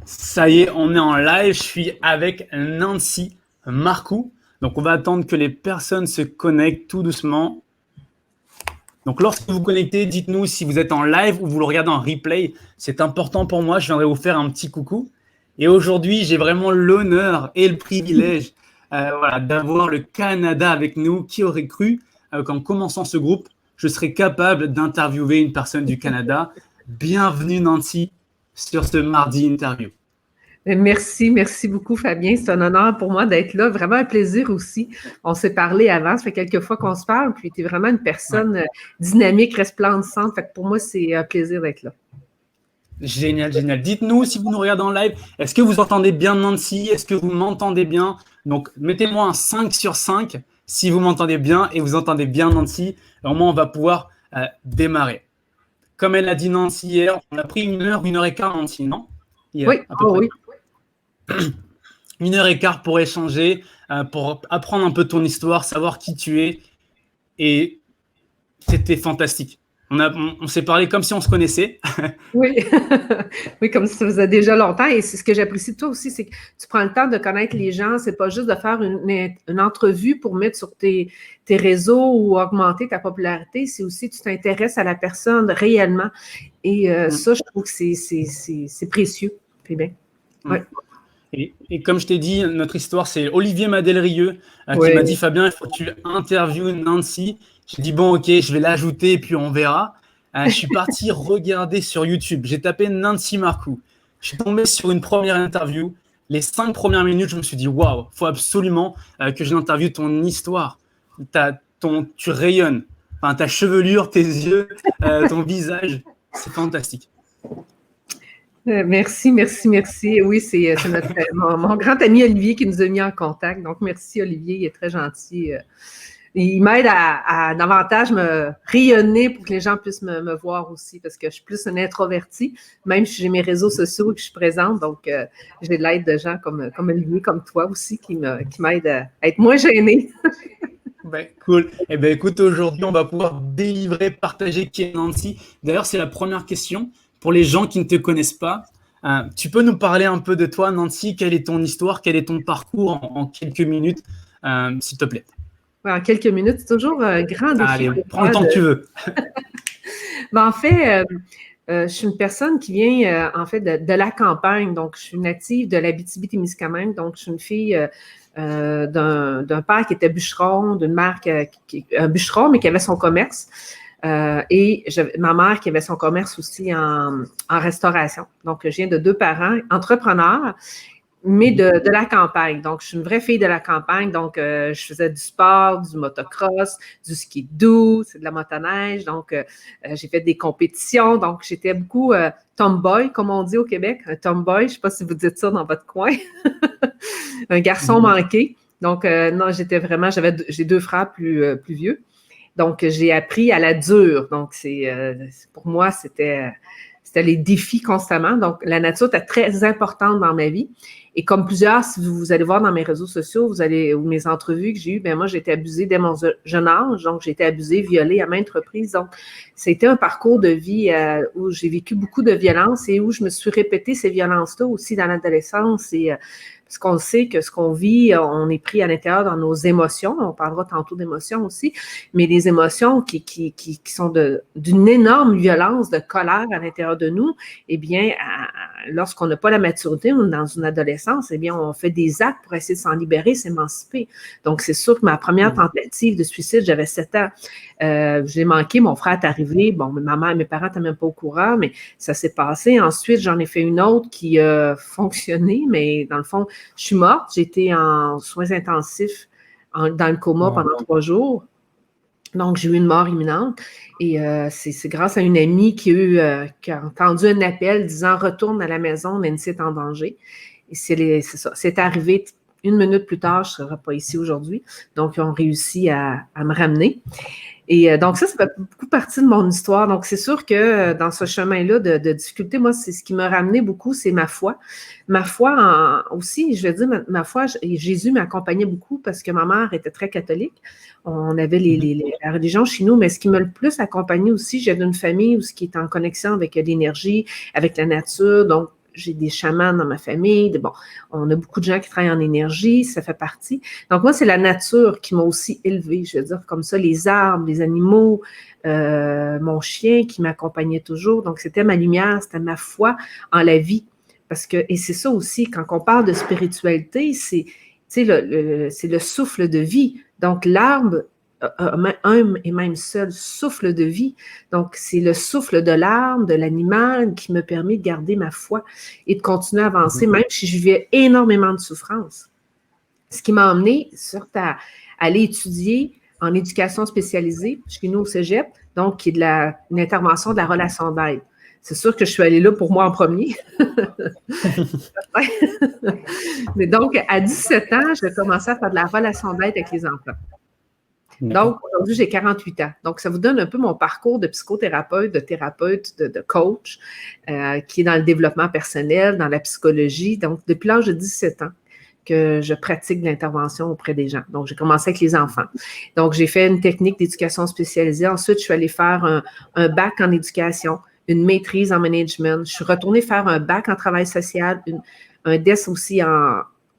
Ça y est, on est en live. Je suis avec Nancy Marcoux. Donc, on va attendre que les personnes se connectent tout doucement. Donc, lorsque vous vous connectez, dites-nous si vous êtes en live ou vous le regardez en replay. C'est important pour moi. Je viendrai vous faire un petit coucou. Et aujourd'hui, j'ai vraiment l'honneur et le privilège d'avoir le Canada avec nous. Qui aurait cru qu'en commençant ce groupe, je serais capable d'interviewer une personne du Canada. Bienvenue Nancy sur ce mardi interview. Merci beaucoup Fabien. C'est un honneur pour moi d'être là. Vraiment un plaisir aussi. On s'est parlé avant, ça fait quelques fois qu'on se parle, puis tu es vraiment une personne dynamique, resplendissante. Fait que pour moi, c'est un plaisir d'être là. Génial, génial. Dites-nous si vous nous regardez en live, est-ce que vous entendez bien Nancy? Est-ce que vous m'entendez bien? Donc, mettez-moi un 5 sur 5 si vous m'entendez bien et vous entendez bien Nancy. Au moins, on va pouvoir démarrer. Comme elle a dit Nancy hier, on a pris 1h et quart, Nancy, non? Hier, oui, à peu près. Oui. 1h15 pour échanger, pour apprendre un peu ton histoire, savoir qui tu es. Et c'était fantastique. On s'est parlé comme si on se connaissait. Oui, oui, comme si ça faisait déjà longtemps. Et c'est ce que j'apprécie de toi aussi, c'est que tu prends le temps de connaître les gens. C'est pas juste de faire une entrevue pour mettre sur tes réseaux ou augmenter ta popularité. C'est aussi que tu t'intéresses à la personne réellement. Et ça, je trouve que c'est précieux. C'est bien. Ouais. Et comme je t'ai dit, notre histoire, c'est Olivier Madelrieux qui m'a dit, Fabien, il faut que tu interviewes Nancy. J'ai dit, bon, ok, je vais l'ajouter et puis on verra. Je suis parti regarder sur YouTube. J'ai tapé Nancy Marcoux. Je suis tombé sur une première interview. Les 5 premières minutes, je me suis dit, waouh, il faut absolument que je n'interviewe ton histoire. Tu rayonnes. Enfin, ta chevelure, tes yeux, ton visage, c'est fantastique. Merci. Oui, c'est mon grand ami Olivier qui nous a mis en contact. Donc, merci Olivier, il est très gentil. Il m'aide à davantage me rayonner pour que les gens puissent me voir aussi, parce que je suis plus une introvertie, même si j'ai mes réseaux sociaux et que je suis présente. Donc, j'ai de l'aide de gens comme Olivier, comme toi aussi, qui m'aident à être moins gênée. Cool. Eh bien, écoute, aujourd'hui, on va pouvoir délivrer, partager qui est Nancy. D'ailleurs, c'est la première question. Pour les gens qui ne te connaissent pas, tu peux nous parler un peu de toi, Nancy? Quelle est ton histoire? Quel est ton parcours en quelques minutes, s'il te plaît? En quelques minutes, c'est toujours un grand défi. Allez, prends le temps que tu veux. En fait, je suis une personne qui vient, en fait, de la campagne. Donc, je suis native de l'Abitibi-Témiscamingue. Donc, je suis une fille d'un père qui était bûcheron, d'une mère un bûcheron, mais qui avait son commerce. Et ma mère qui avait son commerce aussi en restauration. Donc, je viens de 2 parents entrepreneurs, mais de la campagne. Donc, je suis une vraie fille de la campagne. Donc, je faisais du sport, du motocross, du ski de doux, c'est de la motoneige. Donc, j'ai fait des compétitions. Donc, j'étais beaucoup tomboy, comme on dit au Québec. Un tomboy, je ne sais pas si vous dites ça dans votre coin. Un garçon manqué. Donc, non, j'ai 2 frères plus vieux. Donc, j'ai appris à la dure. Donc, pour moi, c'était les défis constamment. Donc, la nature était très importante dans ma vie. Et comme plusieurs, si vous allez voir dans mes réseaux sociaux, ou mes entrevues que j'ai eues, moi, j'ai été abusée dès mon jeune âge. Donc, j'ai été abusée, violée à maintes reprises. Donc, c'était un parcours de vie où j'ai vécu beaucoup de violences et où je me suis répété ces violences-là aussi dans l'adolescence. Et parce qu'on sait que ce qu'on vit, on est pris à l'intérieur dans nos émotions. On parlera tantôt d'émotions aussi, mais les émotions qui sont d'une énorme violence, de colère à l'intérieur de nous, eh bien, lorsqu'on n'a pas la maturité ou dans une adolescence, eh bien, on fait des actes pour essayer de s'en libérer, s'émanciper. Donc, c'est sûr que ma première tentative de suicide, j'avais 7 ans. J'ai manqué, mon frère est arrivé. Bon, ma mère, mes parents n'étaient même pas au courant, mais ça s'est passé. Ensuite, j'en ai fait une autre qui a fonctionné, mais dans le fond, je suis morte. J'ai été en soins intensifs dans le coma pendant 3 jours. Donc, j'ai eu une mort imminente. Et c'est grâce à une amie qui a entendu un appel disant « Retourne à la maison, Nancy est en danger ». Et c'est ça. C'est arrivé une minute plus tard, je ne serais pas ici aujourd'hui. Donc, ils ont réussi à me ramener. Et donc, ça fait beaucoup partie de mon histoire. Donc, c'est sûr que dans ce chemin-là de difficulté, moi, c'est ce qui m'a ramené beaucoup, c'est ma foi. Ma foi aussi, je vais dire, ma foi, Jésus m'accompagnait beaucoup parce que ma mère était très catholique. On avait la religion chez nous, mais ce qui m'a le plus accompagné aussi, j'avais une famille où ce qui est en connexion avec l'énergie, avec la nature. Donc, j'ai des chamans dans ma famille. Bon, on a beaucoup de gens qui travaillent en énergie, ça fait partie. Donc, moi, c'est la nature qui m'a aussi élevée, je veux dire, comme ça, les arbres, les animaux, mon chien qui m'accompagnait toujours. Donc, c'était ma lumière, c'était ma foi en la vie. Parce que, et c'est ça aussi, quand on parle de spiritualité, c'est le souffle de vie. Donc, l'arbre, un et même seul souffle de vie. Donc, c'est le souffle de l'arbre, de l'animal qui me permet de garder ma foi et de continuer à avancer, même si je vivais énormément de souffrance. Ce qui m'a amené, surtout, à aller étudier en éducation spécialisée chez nous au Cégep, donc qui est une intervention de la relation d'aide. C'est sûr que je suis allée là pour moi en premier. Mais donc, à 17 ans, j'ai commencé à faire de la relation d'aide avec les enfants. Donc, aujourd'hui, j'ai 48 ans. Donc, ça vous donne un peu mon parcours de psychothérapeute, de thérapeute, de coach, qui est dans le développement personnel, dans la psychologie. Donc, depuis l'âge de 17 ans que je pratique de l'intervention auprès des gens. Donc, j'ai commencé avec les enfants. Donc, j'ai fait une technique d'éducation spécialisée. Ensuite, je suis allée faire un bac en éducation, une maîtrise en management. Je suis retournée faire un bac en travail social, un DES aussi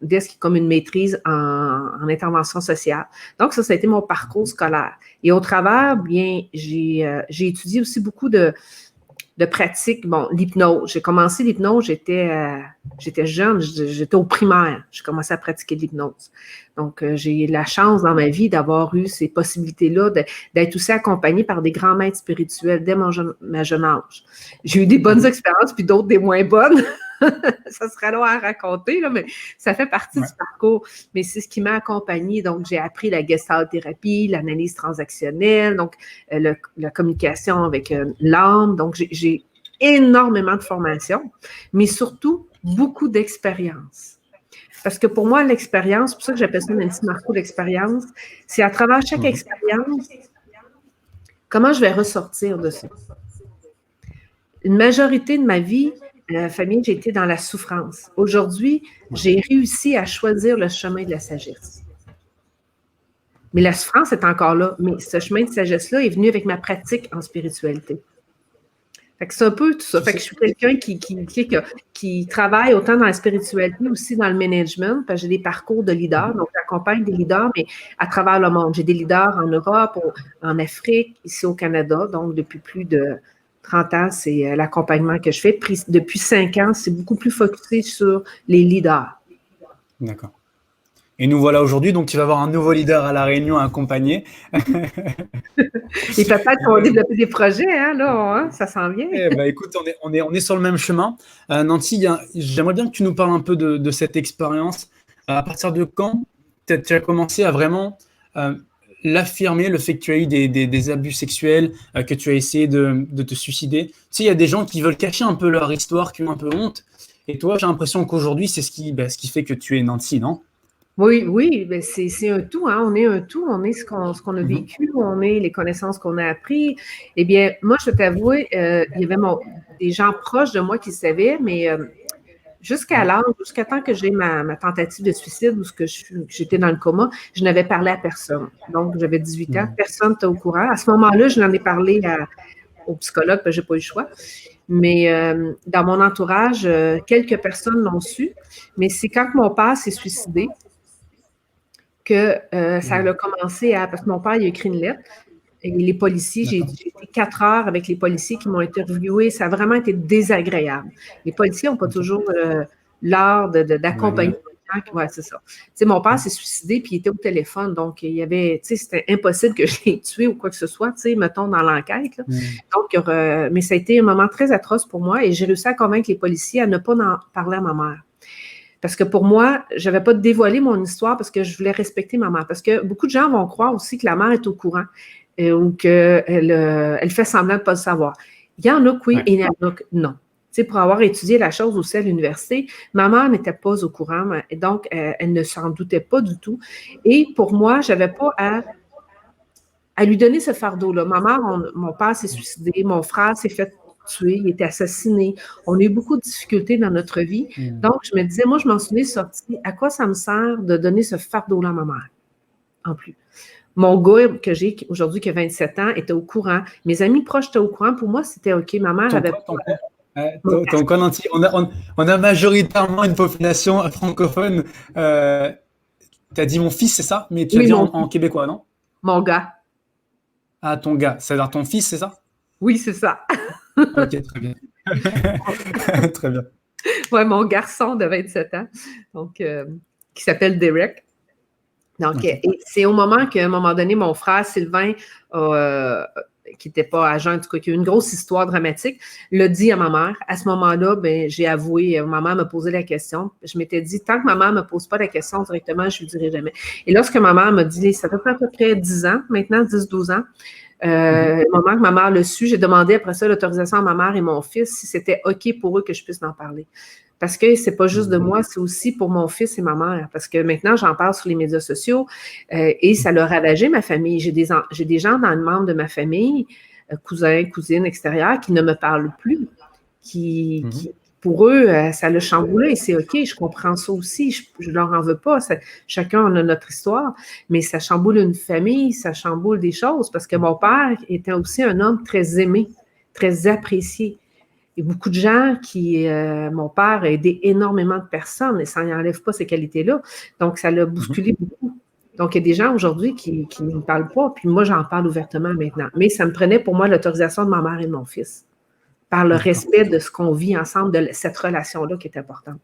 DES qui est comme une maîtrise en intervention sociale. Donc, ça a été mon parcours scolaire. Et au travers, bien, j'ai étudié aussi beaucoup de pratiques. Bon, l'hypnose. J'ai commencé l'hypnose, j'étais jeune, j'étais au primaire. J'ai commencé à pratiquer l'hypnose. Donc, j'ai eu la chance dans ma vie d'avoir eu ces possibilités-là, d'être aussi accompagnée par des grands maîtres spirituels dès ma jeune âge. J'ai eu des bonnes expériences, puis d'autres des moins bonnes. Ça serait long à raconter, là, mais ça fait partie du parcours. Mais c'est ce qui m'a accompagnée. Donc, j'ai appris la gestalt-thérapie, l'analyse transactionnelle, donc la communication avec l'âme. Donc, j'ai énormément de formation, mais surtout beaucoup d'expérience. Parce que pour moi, l'expérience, c'est pour ça que j'appelle ça Nancy Marcoux l'expérience, c'est à travers chaque expérience, comment je vais ressortir de ça. Une majorité de ma vie, famille, j'ai été dans la souffrance. Aujourd'hui, j'ai réussi à choisir le chemin de la sagesse. Mais la souffrance est encore là. Mais ce chemin de sagesse-là est venu avec ma pratique en spiritualité. Fait que c'est un peu tout ça. Fait que je suis quelqu'un qui travaille autant dans la spiritualité, aussi dans le management, parce que j'ai des parcours de leaders. Donc, j'accompagne des leaders, mais à travers le monde. J'ai des leaders en Europe, en Afrique, ici au Canada. Donc, depuis plus de 30 ans, c'est l'accompagnement que je fais. Depuis 5 ans, c'est beaucoup plus focusé sur les leaders. D'accord. Et nous voilà aujourd'hui, donc tu vas avoir un nouveau leader à La Réunion à accompagner. Et peut-être qu'on va développer des projets, hein, là, ça s'en vient. Écoute, on est sur le même chemin. Nancy, j'aimerais bien que tu nous parles un peu de cette expérience. À partir de quand tu as commencé à vraiment l'affirmer, le fait que tu as eu des abus sexuels, que tu as essayé de te suicider. Tu sais, il y a des gens qui veulent cacher un peu leur histoire, qui ont un peu honte. Et toi, j'ai l'impression qu'aujourd'hui, c'est ce qui fait que tu es Nancy, non? Oui, ben c'est un tout, hein. On est un tout, on est ce qu'on a vécu, on est les connaissances qu'on a apprises. Eh bien, moi, je vais t'avouer, il y avait des gens proches de moi qui savaient, mais jusqu'à temps que j'ai ma tentative de suicide où j'étais dans le coma, je n'avais parlé à personne. Donc, j'avais 18 ans, personne n'était au courant. À ce moment-là, je n'en ai parlé au psychologue, parce que je n'ai pas eu le choix. Mais dans mon entourage, quelques personnes l'ont su. Mais c'est quand mon père s'est suicidé que ça a commencé parce que mon père, il a écrit une lettre. Et les policiers, j'ai été 4 heures avec les policiers qui m'ont interviewé. Ça a vraiment été désagréable. Les policiers n'ont pas toujours l'art d'accompagner les gens. Ouais, c'est ça. Tu sais, mon père s'est suicidé puis il était au téléphone. Donc, il y avait, tu sais, c'était impossible que je l'ai tué ou quoi que ce soit, tu sais, mettons, dans l'enquête. Donc, mais ça a été un moment très atroce pour moi et j'ai réussi à convaincre les policiers à ne pas en parler à ma mère. Parce que pour moi, je n'avais pas dévoilé mon histoire parce que je voulais respecter ma mère. Parce que beaucoup de gens vont croire aussi que la mère est au courant ou qu'elle fait semblant de ne pas le savoir. Il y en a que oui et il y en a que non. sais, pour avoir étudié la chose aussi à l'université, ma mère n'était pas au courant, et donc elle ne s'en doutait pas du tout. Et pour moi, je n'avais pas à lui donner ce fardeau-là. Ma mère, mon père s'est suicidé, mon frère s'est fait tuer, il était assassiné. On a eu beaucoup de difficultés dans notre vie. Donc, je me disais, moi, je m'en suis sortie. À quoi ça me sert de donner ce fardeau-là à ma mère, en plus? Mon gars que j'ai aujourd'hui, qui a 27 ans, était au courant. Mes amis proches étaient au courant. Pour moi, c'était OK. Ma mère avait... Donc, on a majoritairement une population francophone. Tu as dit mon fils, c'est ça? Mais tu as dit en québécois, non? Mon gars. Ah, ton gars. C'est-à-dire ton fils, c'est ça? Oui, c'est ça. OK, très bien. Très bien. Oui, mon garçon de 27 ans, donc, qui s'appelle Derek. Donc, okay. C'est au moment qu'à un moment donné, mon frère Sylvain, qui n'était pas agent, en tout cas, qui a eu une grosse histoire dramatique, l'a dit à ma mère. À ce moment-là, ben, j'ai avoué, ma mère m'a posé la question. Je m'étais dit, tant que ma mère ne me pose pas la question directement, je ne lui dirai jamais. Et lorsque ma mère m'a dit, ça fait à peu près 10 ans, maintenant, 10-12 ans, au moment que ma mère le su, j'ai demandé après ça l'autorisation à ma mère et mon fils si c'était OK pour eux que je puisse en parler. Parce que c'est pas juste de moi, c'est aussi pour mon fils et ma mère. Parce que maintenant, j'en parle sur les médias sociaux et ça l'a ravagé ma famille. J'ai des gens dans le membre de ma famille, cousins, cousines extérieurs, qui ne me parlent plus, qui pour eux, ça l'a chamboulé. C'est OK, je comprends ça aussi. Je leur en veux pas. Chacun a notre histoire. Mais ça chamboule une famille, ça chamboule des choses. Parce que mon père était aussi un homme très aimé, très apprécié. Il y a beaucoup de gens mon père a aidé énormément de personnes et ça n'enlève pas ces qualités-là. Donc, ça l'a bousculé beaucoup. Donc, il y a des gens aujourd'hui qui ne me parlent pas, puis moi, j'en parle ouvertement maintenant. Mais ça me prenait pour moi l'autorisation de ma mère et de mon fils, par le respect de ce qu'on vit ensemble, de cette relation-là qui est importante.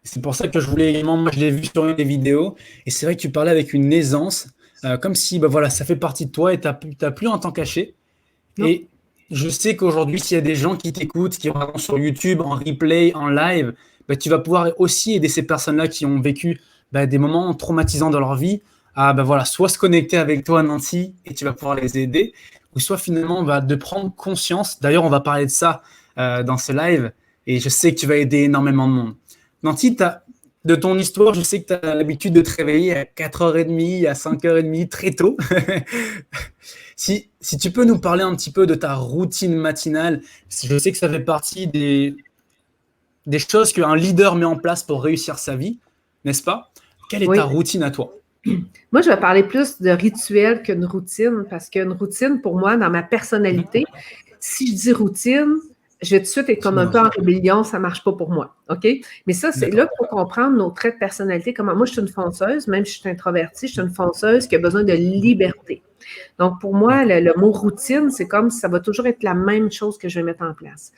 C'est pour ça que je voulais également, moi je l'ai vu sur une des vidéos, et c'est vrai que tu parlais avec une aisance, comme si voilà, ça fait partie de toi et tu n'as plus un temps caché. Non. Et je sais qu'aujourd'hui, s'il y a des gens qui t'écoutent, qui regardent sur YouTube, en replay, en live, tu vas pouvoir aussi aider ces personnes-là qui ont vécu des moments traumatisants dans leur vie à voilà, soit se connecter avec toi, Nancy, et tu vas pouvoir les aider, ou soit finalement de prendre conscience. D'ailleurs, on va parler de ça dans ce live, et je sais que tu vas aider énormément de monde. Nancy, de ton histoire, je sais que tu as l'habitude de te réveiller à 4h30, à 5h30, très tôt. Si tu peux nous parler un petit peu de ta routine matinale, je sais que ça fait partie des choses qu'un leader met en place pour réussir sa vie, n'est-ce pas? Quelle est ta routine à toi? Moi, je vais parler plus de rituel qu'une routine, parce qu'une routine, pour moi, dans ma personnalité, si je dis routine, je vais tout de suite être comme un peu en rébellion, ça ne marche pas pour moi, OK? Mais ça, c'est là qu'il faut comprendre nos traits de personnalité. Comment moi, je suis une fonceuse, même si je suis introvertie, je suis une fonceuse qui a besoin de liberté. Donc, pour moi, le mot routine, c'est comme si ça va toujours être la même chose que je vais mettre en place.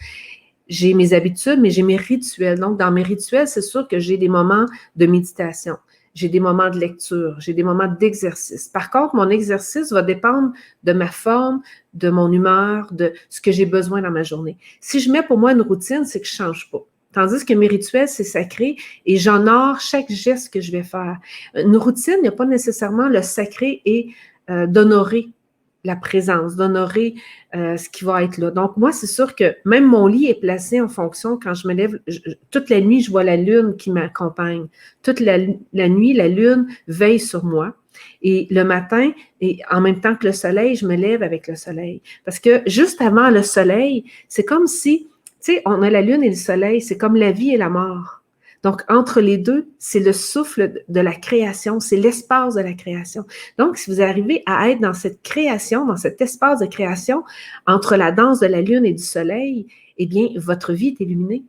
J'ai mes habitudes, mais j'ai mes rituels. Donc, dans mes rituels, c'est sûr que j'ai des moments de méditation. J'ai des moments de lecture, j'ai des moments d'exercice. Par contre, mon exercice va dépendre de ma forme, de mon humeur, de ce que j'ai besoin dans ma journée. Si je mets pour moi une routine, c'est que je ne change pas. Tandis que mes rituels, c'est sacré et j'honore chaque geste que je vais faire. Une routine, il n'y a pas nécessairement le sacré et d'honorer la présence, d'honorer ce qui va être là. Donc, moi, c'est sûr que même mon lit est placé en fonction, quand je me lève, toute la nuit, je vois la lune qui m'accompagne. Toute la nuit, la lune veille sur moi. Et le matin, et en même temps que le soleil, je me lève avec le soleil. Parce que juste avant le soleil, c'est comme si, tu sais, on a la lune et le soleil, c'est comme la vie et la mort. Donc, entre les deux, c'est le souffle de la création, c'est l'espace de la création. Donc, si vous arrivez à être dans cette création, dans cet espace de création, entre la danse de la lune et du soleil, eh bien, votre vie est illuminée.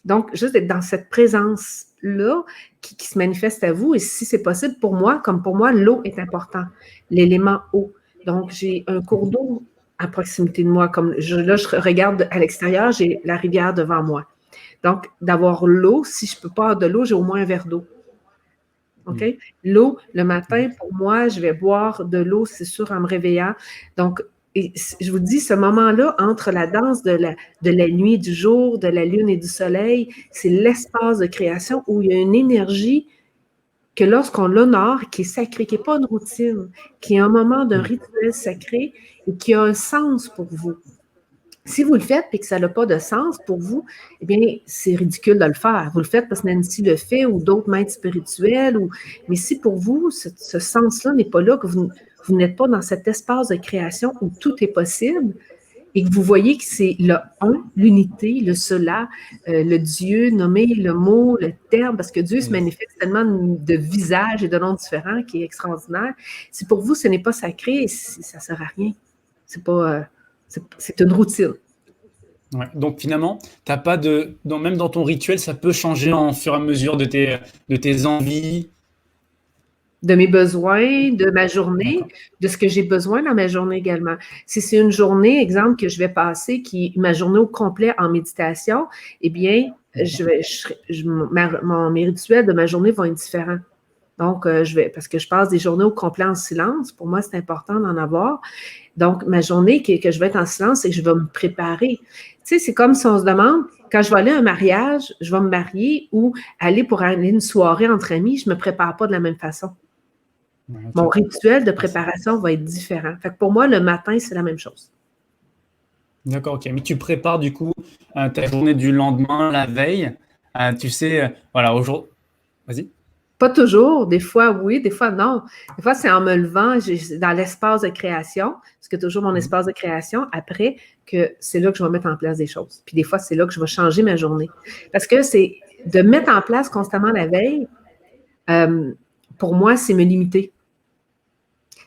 Donc, juste être dans cette présence-là qui se manifeste à vous, et si c'est possible pour moi, comme pour moi, l'eau est important, l'élément eau. Donc, j'ai un cours d'eau à proximité de moi. Comme là, je regarde à l'extérieur, j'ai la rivière devant moi. Donc, d'avoir l'eau, si je ne peux pas avoir de l'eau, j'ai au moins un verre d'eau. OK? L'eau, le matin, pour moi, je vais boire de l'eau, c'est sûr, en me réveillant. Donc, et je vous dis, ce moment-là, entre la danse de la nuit, du jour, de la lune et du soleil, c'est l'espace de création où il y a une énergie que lorsqu'on l'honore, qui est sacrée, qui n'est pas une routine, qui est un moment d'un rituel sacré et qui a un sens pour vous. Si vous le faites et que ça n'a pas de sens pour vous, eh bien, c'est ridicule de le faire. Vous le faites parce que Nancy le fait ou d'autres maîtres spirituels. Mais si pour vous, ce sens-là n'est pas là, que vous n'êtes pas dans cet espace de création où tout est possible et que vous voyez que c'est le un, l'unité, le cela, le Dieu nommé, le mot, le terme, parce que Dieu se manifeste tellement de visages et de noms différents qui est extraordinaire. Si pour vous, ce n'est pas sacré, ça ne sert à rien. C'est pas... c'est une routine. Ouais. Donc finalement, t'as pas même dans ton rituel, ça peut changer en fur et à mesure de tes envies. De mes besoins, de ma journée, D'accord. de ce que j'ai besoin dans ma journée également. Si c'est une journée, exemple, que je vais passer, ma journée au complet en méditation, eh bien, mes rituels de ma journée vont être différents. Donc, parce que je passe des journées au complet en silence. Pour moi, c'est important d'en avoir. Donc, ma journée que je vais être en silence, c'est que je vais me préparer. Tu sais, c'est comme si on se demande, quand je vais aller à un mariage, je vais me marier ou aller pour aller une soirée entre amis, je ne me prépare pas de la même façon. Okay. Mon rituel de préparation va être différent. Fait que pour moi, le matin, c'est la même chose. D'accord, ok. Mais tu prépares du coup ta journée du lendemain, la veille. Tu sais, voilà, aujourd'hui. Vas-y. Pas toujours. Des fois, oui, des fois, non. Des fois, c'est en me levant dans l'espace de création, parce que toujours mon espace de création, après, que c'est là que je vais mettre en place des choses. Puis des fois, c'est là que je vais changer ma journée. Parce que c'est de mettre en place constamment la veille, pour moi, c'est me limiter.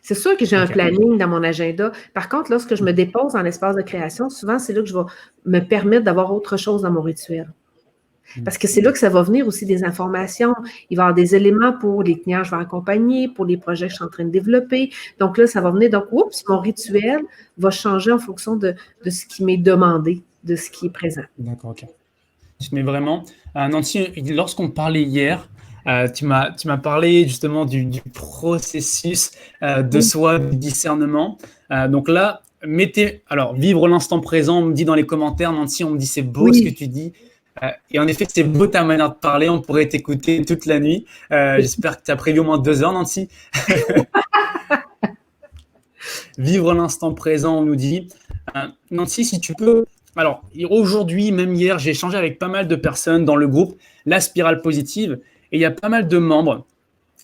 C'est sûr que j'ai un planning dans mon agenda. Par contre, lorsque je me dépose dans l'espace de création, souvent, c'est là que je vais me permettre d'avoir autre chose dans mon rituel. Parce que c'est là que ça va venir aussi des informations. Il va y avoir des éléments pour les clients que je vais accompagner, pour les projets que je suis en train de développer. Donc là, ça va venir. Donc, oups, mon rituel va changer en fonction de ce qui m'est demandé, de ce qui est présent. D'accord, ok. Mais vraiment, Nancy, lorsqu'on parlait hier, tu m'as parlé justement du processus de soi, du discernement. Donc là, alors, vivre l'instant présent, on me dit dans les commentaires, Nancy, on me dit c'est beau ce que tu dis. Et en effet, c'est beau ta manière de parler, on pourrait t'écouter toute la nuit. J'espère que tu as prévu au moins 2 heures, Nancy. Vivre l'instant présent, on nous dit. Nancy, si tu peux. Alors, aujourd'hui, même hier, j'ai échangé avec pas mal de personnes dans le groupe La Spirale Positive. Et il y a pas mal de membres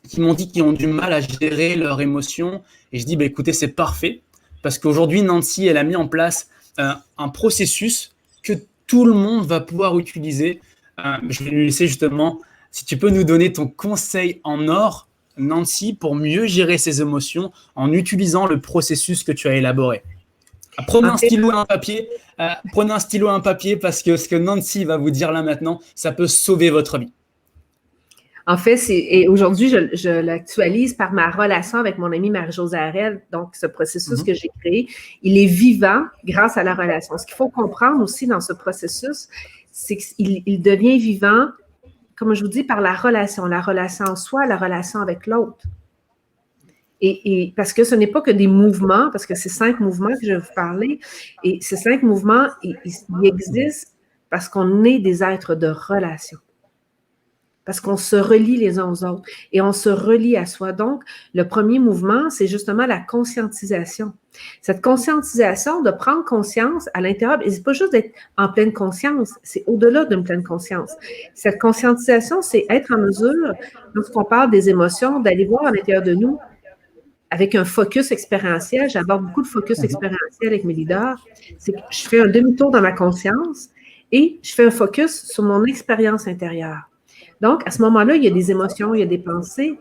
qui m'ont dit qu'ils ont du mal à gérer leurs émotions. Et je dis, bah, écoutez, c'est parfait. Parce qu'aujourd'hui, Nancy, elle a mis en place un processus que tout le monde va pouvoir utiliser. Je vais lui laisser justement, si tu peux nous donner ton conseil en or, Nancy, pour mieux gérer ses émotions en utilisant le processus que tu as élaboré. Prenez un stylo et un papier. Prenez un stylo et un papier parce que ce que Nancy va vous dire là maintenant, ça peut sauver votre vie. En fait, et aujourd'hui, je l'actualise par ma relation avec mon amie Marie-Josée Harel. Donc, ce processus que j'ai créé, il est vivant grâce à la relation. Ce qu'il faut comprendre aussi dans ce processus, c'est qu'il devient vivant, comme je vous dis, par la relation en soi, la relation avec l'autre. Et parce que ce n'est pas que des mouvements, parce que c'est 5 mouvements que je vais vous parler, et ces 5 mouvements, ils existent parce qu'on est des êtres de relation. Parce qu'on se relie les uns aux autres et on se relie à soi. Donc, le premier mouvement, c'est justement la conscientisation. Cette conscientisation, de prendre conscience à l'intérieur, et c'est pas juste d'être en pleine conscience, c'est au-delà d'une pleine conscience. Cette conscientisation, c'est être en mesure, lorsqu'on parle des émotions, d'aller voir à l'intérieur de nous avec un focus expérientiel. J'aborde beaucoup de focus expérientiel avec mes leaders. C'est que je fais un demi-tour dans ma conscience et je fais un focus sur mon expérience intérieure. Donc, à ce moment-là, il y a des émotions, il y a des pensées.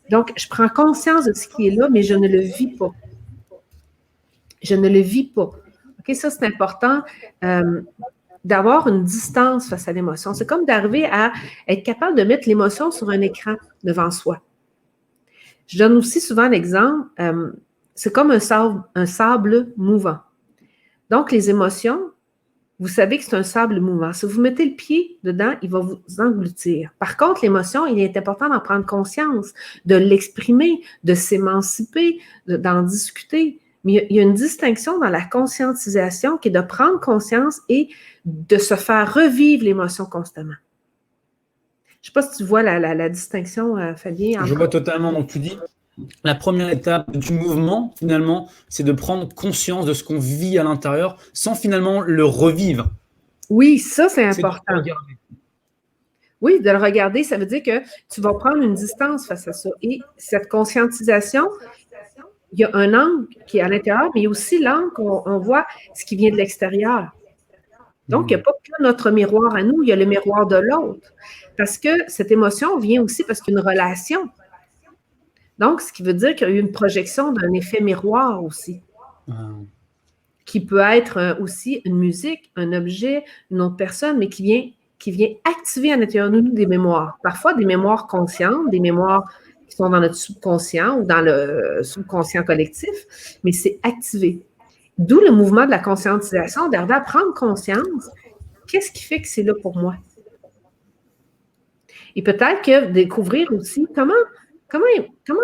Donc, je prends conscience de ce qui est là, mais je ne le vis pas. Je ne le vis pas. OK, ça, c'est important d'avoir une distance face à l'émotion. C'est comme d'arriver à être capable de mettre l'émotion sur un écran devant soi. Je donne aussi souvent l'exemple, c'est comme un sable mouvant. Donc, les émotions, vous savez que c'est un sable mouvant. Si vous mettez le pied dedans, il va vous engloutir. Par contre, l'émotion, il est important d'en prendre conscience, de l'exprimer, de s'émanciper, d'en discuter. Mais il y a une distinction dans la conscientisation qui est de prendre conscience et de se faire revivre l'émotion constamment. Je ne sais pas si tu vois la distinction, Fabien. Je vois totalement. Donc, tu dis, la première étape du mouvement, finalement, c'est de prendre conscience de ce qu'on vit à l'intérieur sans finalement le revivre. Oui, ça, c'est C'est de important. regarder. Oui, de le regarder, ça veut dire que tu vas prendre une distance face à ça. Et cette conscientisation, il y a un angle qui est à l'intérieur, mais il y a aussi l'angle qu'on voit ce qui vient de l'extérieur. Donc, il n'y a pas que notre miroir à nous, il y a le miroir de l'autre. Parce que cette émotion vient aussi parce qu'il y a une relation. Donc, ce qui veut dire qu'il y a eu une projection d'un effet miroir aussi, qui peut être aussi une musique, un objet, une autre personne, mais qui vient activer à l'intérieur de nous des mémoires. Parfois, des mémoires conscientes, des mémoires qui sont dans notre subconscient ou dans le subconscient collectif, mais c'est activé. D'où le mouvement de la conscientisation, d'arriver à prendre conscience. Qu'est-ce qui fait que c'est là pour moi? Et peut-être que découvrir aussi comment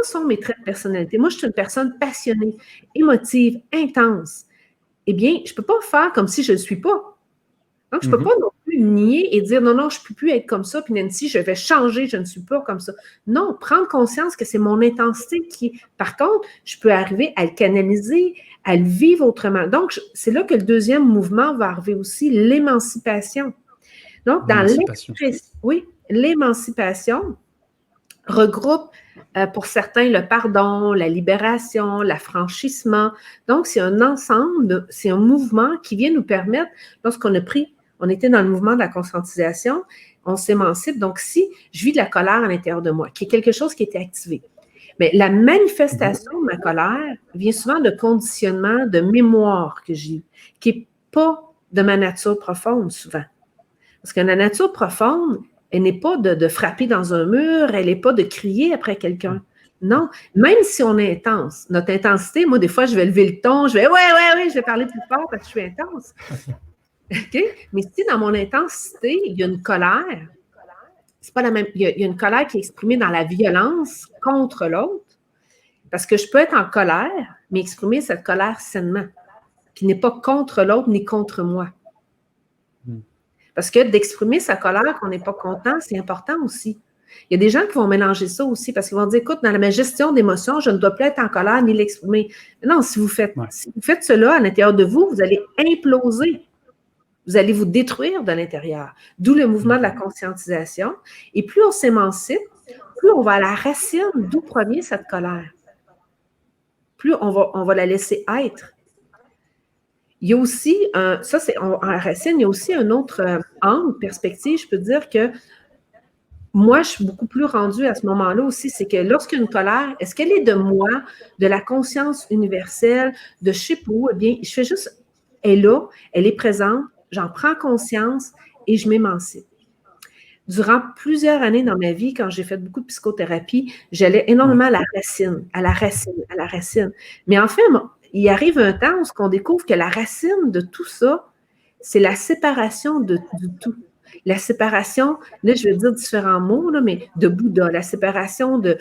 sont mes traits de personnalité. Moi, je suis une personne passionnée, émotive, intense. Eh bien, je ne peux pas faire comme si je ne le suis pas. Donc, je ne peux pas non plus nier et dire non, non, je ne peux plus être comme ça, puis Nancy, je vais changer, je ne suis pas comme ça. Non, prendre conscience que c'est mon intensité qui. Par contre, je peux arriver à le canaliser, à le vivre autrement. Donc, c'est là que le deuxième mouvement va arriver aussi, l'émancipation. Donc, dans l'émancipation regroupe pour certains le pardon, la libération, l'affranchissement. Donc, c'est un ensemble, c'est un mouvement qui vient nous permettre, on était dans le mouvement de la conscientisation, on s'émancipe. Donc, si je vis de la colère à l'intérieur de moi, qui est quelque chose qui a été activé, mais la manifestation de ma colère vient souvent de conditionnement, de mémoire que j'ai, qui n'est pas de ma nature profonde souvent. Parce que la nature profonde, elle n'est pas de frapper dans un mur, elle n'est pas de crier après quelqu'un. Non, même si on est intense, notre intensité, moi, des fois, je vais lever le ton, je vais ouais, je vais parler plus fort parce que je suis intense. OK? Mais si dans mon intensité, il y a une colère, c'est pas la même. Il y a une colère qui est exprimée dans la violence contre l'autre, parce que je peux être en colère, mais exprimer cette colère sainement, qui n'est pas contre l'autre ni contre moi. Parce que d'exprimer sa colère, qu'on n'est pas content, c'est important aussi. Il y a des gens qui vont mélanger ça aussi parce qu'ils vont dire, écoute, dans ma gestion d'émotions, je ne dois plus être en colère ni l'exprimer. Non, si vous faites cela à l'intérieur de vous, vous allez imploser. Vous allez vous détruire de l'intérieur. D'où le mouvement de la conscientisation. Et plus on s'émancipe, plus on va à la racine d'où provient cette colère. Plus on va la laisser être. Il y a aussi, ça c'est en racine, il y a aussi un autre angle, perspective, je peux dire que moi, je suis beaucoup plus rendue à ce moment-là aussi, c'est que lorsqu'il y a une colère, est-ce qu'elle est de moi, de la conscience universelle, de je sais pas où, eh bien, je fais juste, elle est là, elle est présente, j'en prends conscience et je m'émancipe. Durant plusieurs années dans ma vie, quand j'ai fait beaucoup de psychothérapie, j'allais énormément à la racine. Mais en fait, il arrive un temps où on découvre que la racine de tout ça, c'est la séparation de tout. La séparation, là, je vais dire différents mots, là, mais de Bouddha, la séparation de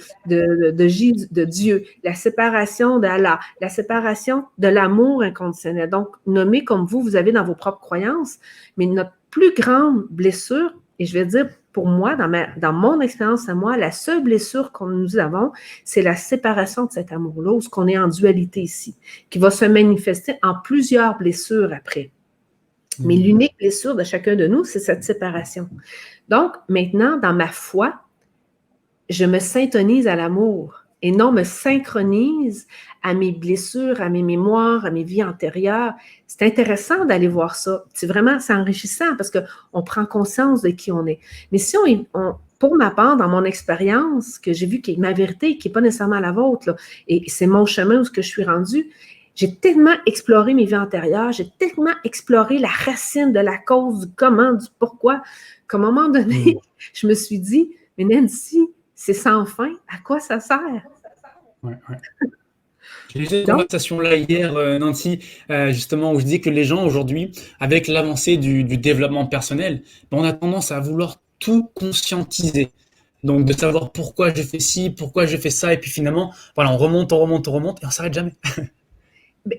Jésus, de Dieu, la séparation d'Allah, la séparation de l'amour inconditionnel. Donc, nommé comme vous avez dans vos propres croyances, mais notre plus grande blessure, et je vais dire pour moi, dans mon expérience à moi, la seule blessure que nous avons, c'est la séparation de cet amour-là, où on est en dualité ici, qui va se manifester en plusieurs blessures après. Mais l'unique blessure de chacun de nous, c'est cette séparation. Donc, maintenant, dans ma foi, je me syntonise à l'amour et non me synchronise à mes blessures, à mes mémoires, à mes vies antérieures. C'est intéressant d'aller voir ça. C'est enrichissant parce qu'on prend conscience de qui on est. Mais si pour ma part, dans mon expérience, que j'ai vu qui est ma vérité, qui n'est pas nécessairement la vôtre, là, et c'est mon chemin où je suis rendue, j'ai tellement exploré mes vies antérieures, j'ai tellement exploré la racine de la cause, du comment, du pourquoi, qu'à un moment donné, je me suis dit, mais Nancy, c'est sans fin, à quoi ça sert? J'ai eu cette conversation-là hier, Nancy, justement, où je dis que les gens aujourd'hui, avec l'avancée du développement personnel, on a tendance à vouloir tout conscientiser. Donc, de savoir pourquoi je fais ci, pourquoi je fais ça, et puis finalement, voilà, on remonte, et on s'arrête jamais.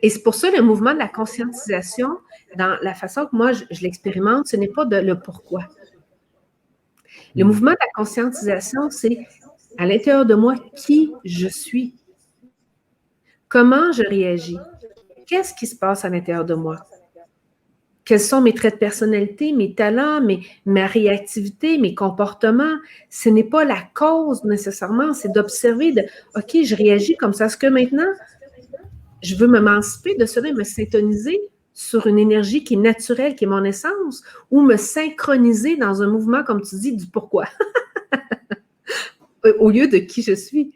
Et c'est pour ça le mouvement de la conscientisation, dans la façon que moi je l'expérimente, ce n'est pas le pourquoi. Le mouvement de la conscientisation, c'est à l'intérieur de moi qui je suis. comment je réagis? Qu'est-ce qui se passe à l'intérieur de moi? Quels sont mes traits de personnalité, mes talents, ma réactivité, mes comportements? Ce n'est pas la cause nécessairement, c'est d'observer OK, je réagis comme ça. Est-ce que maintenant, je veux m'émanciper de cela et me syntoniser sur une énergie qui est naturelle, qui est mon essence, ou me synchroniser dans un mouvement, comme tu dis, du pourquoi, au lieu de qui je suis.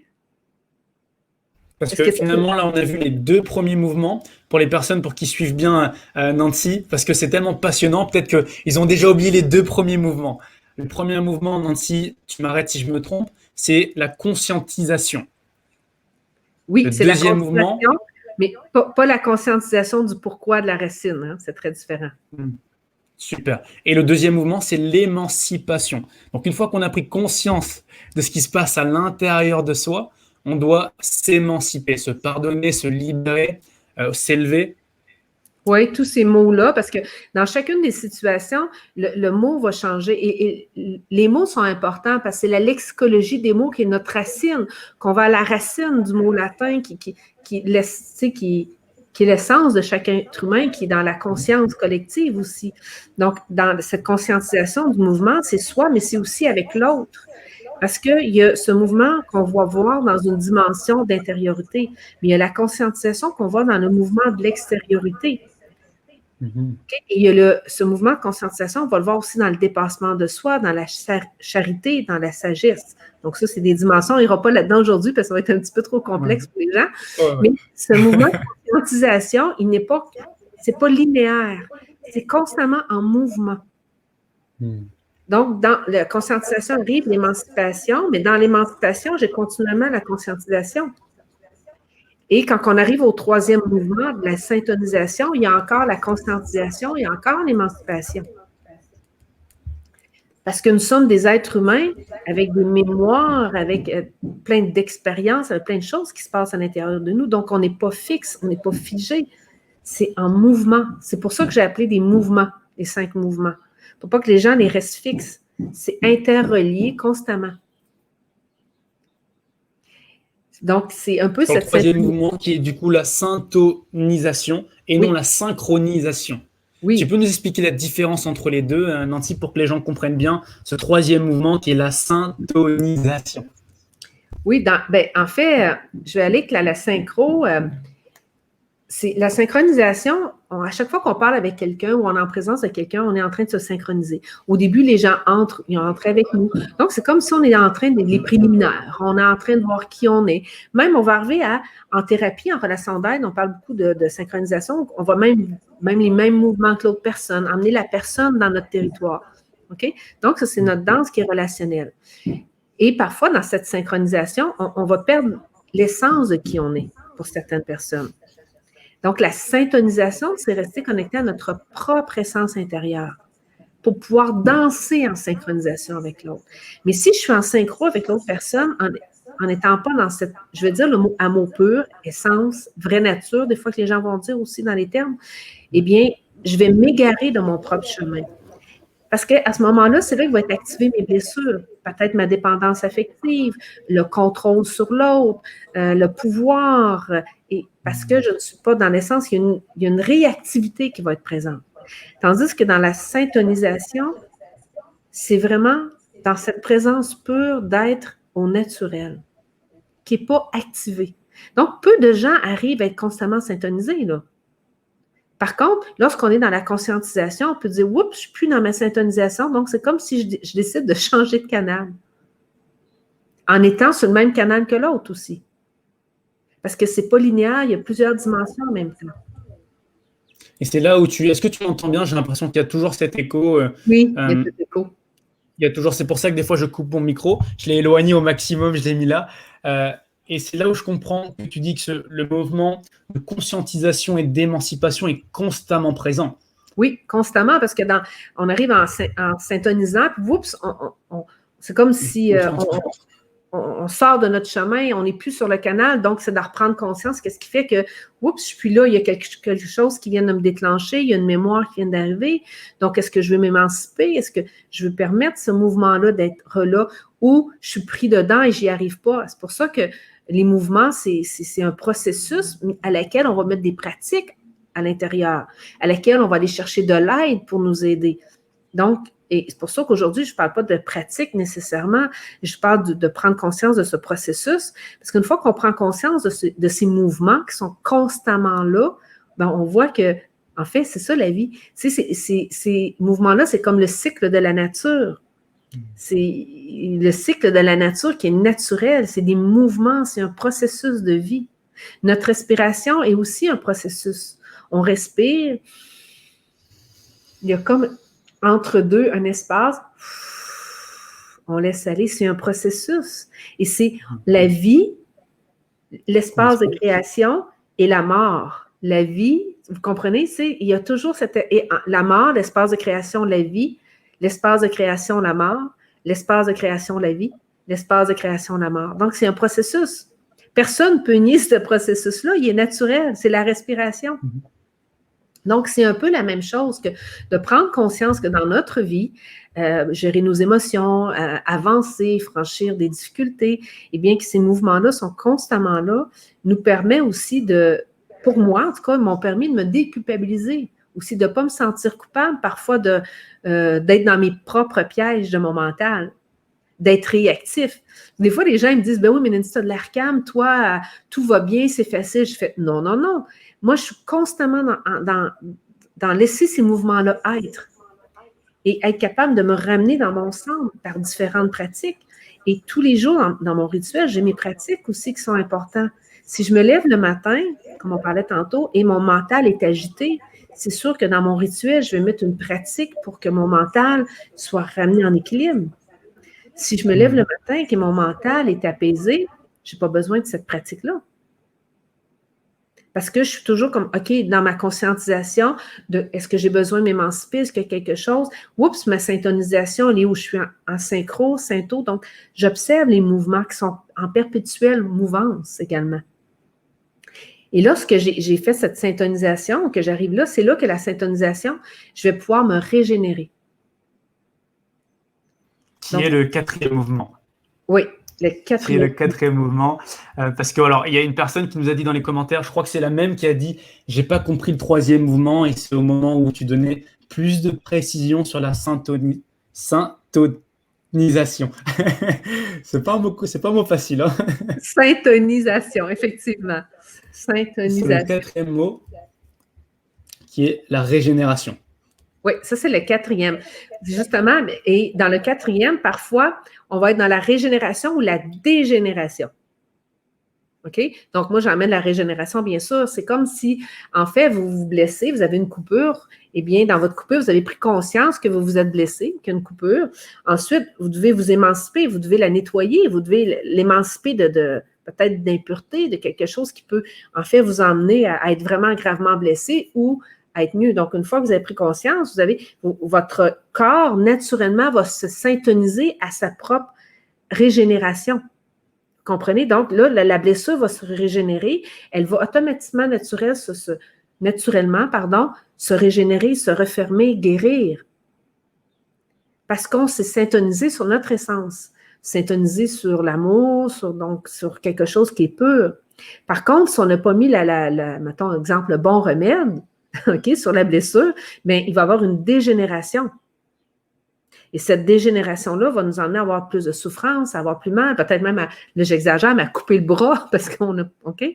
Parce que finalement, là, on a vu les 2 premiers mouvements pour les personnes pour qui suivent bien Nancy, parce que c'est tellement passionnant. Peut-être qu'ils ont déjà oublié les 2 premiers mouvements. Le premier mouvement, Nancy, tu m'arrêtes si je me trompe, c'est la conscientisation. Oui, le c'est la deuxième mouvement, mais pas la conscientisation du pourquoi de la racine. Hein, c'est très différent. Super. Et le deuxième mouvement, c'est l'émancipation. Donc, une fois qu'on a pris conscience de ce qui se passe à l'intérieur de soi, on doit s'émanciper, se pardonner, se libérer, s'élever. Oui, tous ces mots-là, parce que dans chacune des situations, le mot va changer. Et les mots sont importants parce que c'est la lexicologie des mots qui est notre racine, qu'on va à la racine du mot latin qui est l'essence de chaque être humain, qui est dans la conscience collective aussi. Donc, dans cette conscientisation du mouvement, c'est soi, mais c'est aussi avec l'autre. Parce qu'il y a ce mouvement qu'on va voir dans une dimension d'intériorité, mais il y a la conscientisation qu'on voit dans le mouvement de l'extériorité. Okay? Et il y a ce mouvement de conscientisation, on va le voir aussi dans le dépassement de soi, dans la charité, dans la sagesse. Donc ça, c'est des dimensions. On n'ira pas là-dedans aujourd'hui parce que ça va être un petit peu trop complexe pour les gens. Mais ce mouvement de conscientisation, c'est pas linéaire. C'est constamment en mouvement. Donc, dans la conscientisation arrive l'émancipation, mais dans l'émancipation, j'ai continuellement la conscientisation. Et quand on arrive au 3e mouvement de la syntonisation, il y a encore la conscientisation, il y a encore l'émancipation. Parce que nous sommes des êtres humains avec des mémoires, avec plein d'expériences, avec plein de choses qui se passent à l'intérieur de nous. Donc, on n'est pas fixe, on n'est pas figé. C'est en mouvement. C'est pour ça que j'ai appelé des mouvements, les 5 mouvements. Pour pas que les gens les restent fixes. C'est interrelié constamment. Donc, c'est un peu cette... Le 3e mouvement qui est du coup la syntonisation et non la synchronisation. Oui. Tu peux nous expliquer la différence entre les deux, Nancy, pour que les gens comprennent bien ce 3e mouvement qui est la syntonisation? Oui, en fait, je vais aller avec la synchro. C'est la synchronisation, à chaque fois qu'on parle avec quelqu'un ou on est en présence de quelqu'un, on est en train de se synchroniser. Au début, les gens ils entrent avec nous. Donc, c'est comme si on est en train de les préliminaires. On est en train de voir qui on est. Même, on va arriver en thérapie, en relation d'aide, on parle beaucoup de synchronisation. On va même les mêmes mouvements que l'autre personne, emmener la personne dans notre territoire. OK? Donc, ça, c'est notre danse qui est relationnelle. Et parfois, dans cette synchronisation, on va perdre l'essence de qui on est pour certaines personnes. Donc, la syntonisation, c'est rester connecté à notre propre essence intérieure pour pouvoir danser en synchronisation avec l'autre. Mais si je suis en synchro avec l'autre personne, en n'étant pas dans cette, je vais dire le mot amour pur, essence, vraie nature, des fois que les gens vont dire aussi dans les termes, eh bien, je vais m'égarer de mon propre chemin. Parce qu'à ce moment-là, c'est là que vont être activées mes blessures, peut-être ma dépendance affective, le contrôle sur l'autre, le pouvoir, et parce que je ne suis pas dans l'essence, il y a une réactivité qui va être présente. Tandis que dans la syntonisation, c'est vraiment dans cette présence pure d'être au naturel, qui n'est pas activée. Donc, peu de gens arrivent à être constamment syntonisés, là. Par contre, lorsqu'on est dans la conscientisation, on peut dire « Oups, je ne suis plus dans ma syntonisation », donc c'est comme si je décide de changer de canal, en étant sur le même canal que l'autre aussi. Parce que ce n'est pas linéaire, il y a plusieurs dimensions en même temps. Et c'est là où est-ce que tu m'entends bien? J'ai l'impression qu'il y a toujours cet écho. Oui, il y a cet écho. C'est pour ça que des fois je coupe mon micro, je l'ai éloigné au maximum, je l'ai mis là. Et c'est là où je comprends que tu dis que le mouvement de conscientisation et d'émancipation est constamment présent. Oui, constamment, parce que on arrive en syntonisant, puis oups, c'est comme si on sort de notre chemin, on n'est plus sur le canal, donc c'est de reprendre conscience. Qu'est-ce qui fait que, oups, je suis là, il y a quelque chose qui vient de me déclencher, il y a une mémoire qui vient d'arriver, donc est-ce que je veux m'émanciper? Est-ce que je veux permettre ce mouvement-là d'être là, ou je suis pris dedans et j'y arrive pas? C'est pour ça que les mouvements, c'est un processus à laquelle on va mettre des pratiques à l'intérieur, à laquelle on va aller chercher de l'aide pour nous aider. Donc, et c'est pour ça qu'aujourd'hui, je ne parle pas de pratique nécessairement, je parle de prendre conscience de ce processus, parce qu'une fois qu'on prend conscience de ces mouvements qui sont constamment là, ben on voit que, en fait, c'est ça la vie. Tu sais, ces mouvements-là, c'est comme le cycle de la nature. C'est le cycle de la nature qui est naturel, c'est des mouvements, c'est un processus de vie. Notre respiration est aussi un processus. On respire, il y a comme entre deux un espace, on laisse aller, c'est un processus. Et c'est la vie, l'espace de création et la mort. La vie, vous comprenez, il y a toujours la mort, l'espace de création, la vie, l'espace de création, la mort, l'espace de création, la vie, l'espace de création, la mort. Donc, c'est un processus. Personne ne peut nier ce processus-là, il est naturel, c'est la respiration. Donc, c'est un peu la même chose que de prendre conscience que dans notre vie, gérer nos émotions, avancer, franchir des difficultés, et bien que ces mouvements-là sont constamment là, nous permet aussi pour moi, en tout cas, m'ont permis de me déculpabiliser, aussi de ne pas me sentir coupable parfois d'être dans mes propres pièges de mon mental, d'être réactif. Des fois, les gens me disent, ben oui, mais Nancy, tu as de l'air calme, toi, tout va bien, c'est facile. Je fais, non, non, non. Moi, je suis constamment dans laisser ces mouvements-là être et être capable de me ramener dans mon centre par différentes pratiques. Et tous les jours, dans mon rituel, j'ai mes pratiques aussi qui sont importantes. Si je me lève le matin, comme on parlait tantôt, et mon mental est agité, c'est sûr que dans mon rituel, je vais mettre une pratique pour que mon mental soit ramené en équilibre. Si je me lève le matin et que mon mental est apaisé, je n'ai pas besoin de cette pratique-là. Parce que je suis toujours comme, OK, dans ma conscientisation de est-ce que j'ai besoin de m'émanciper, est-ce qu'il y a quelque chose? Oups, ma syntonisation, elle est où je suis en synchro, synto. Donc, j'observe les mouvements qui sont en perpétuelle mouvance également. Et lorsque j'ai fait cette syntonisation, que j'arrive là, c'est là que la syntonisation, je vais pouvoir me régénérer. Qui est le quatrième mouvement. Oui, le quatrième. Qui est le quatrième mouvement. Parce que, alors, il y a une personne qui nous a dit dans les commentaires, je crois que c'est la même qui a dit « J'ai pas compris le troisième mouvement » et c'est au moment où tu donnais plus de précision sur la syntonisation. C'est pas un mot facile. Hein. Syntonisation, effectivement. Syntonisation. C'est le quatrième mot qui est la régénération. Oui, ça, c'est le quatrième. Justement, et dans le quatrième, parfois, on va être dans la régénération ou la dégénération. OK? Donc, moi, j'emmène la régénération, bien sûr. C'est comme si, en fait, vous vous blessez, vous avez une coupure. Eh bien, dans votre coupure, vous avez pris conscience que vous vous êtes blessé, qu'il y a une coupure. Ensuite, vous devez vous émanciper, vous devez la nettoyer, vous devez l'émanciper de peut-être d'impureté, de quelque chose qui peut, en fait, vous emmener à être vraiment gravement blessé ou à être mieux. Donc, une fois que vous avez pris conscience, votre corps, naturellement, va se syntoniser à sa propre régénération. Comprenez? Donc, là, la blessure va se régénérer. Elle va automatiquement, naturellement, se régénérer, se refermer, guérir. Parce qu'on s'est syntonisé sur notre essence, syntonisé sur l'amour, sur quelque chose qui est pur. Par contre, si on n'a pas mis, mettons, exemple, le bon remède, OK, sur la blessure, bien, il va y avoir une dégénération. Et cette dégénération-là va nous emmener à avoir plus de souffrance, à avoir plus mal, peut-être même, là j'exagère, mais à couper le bras, parce qu'on a, OK?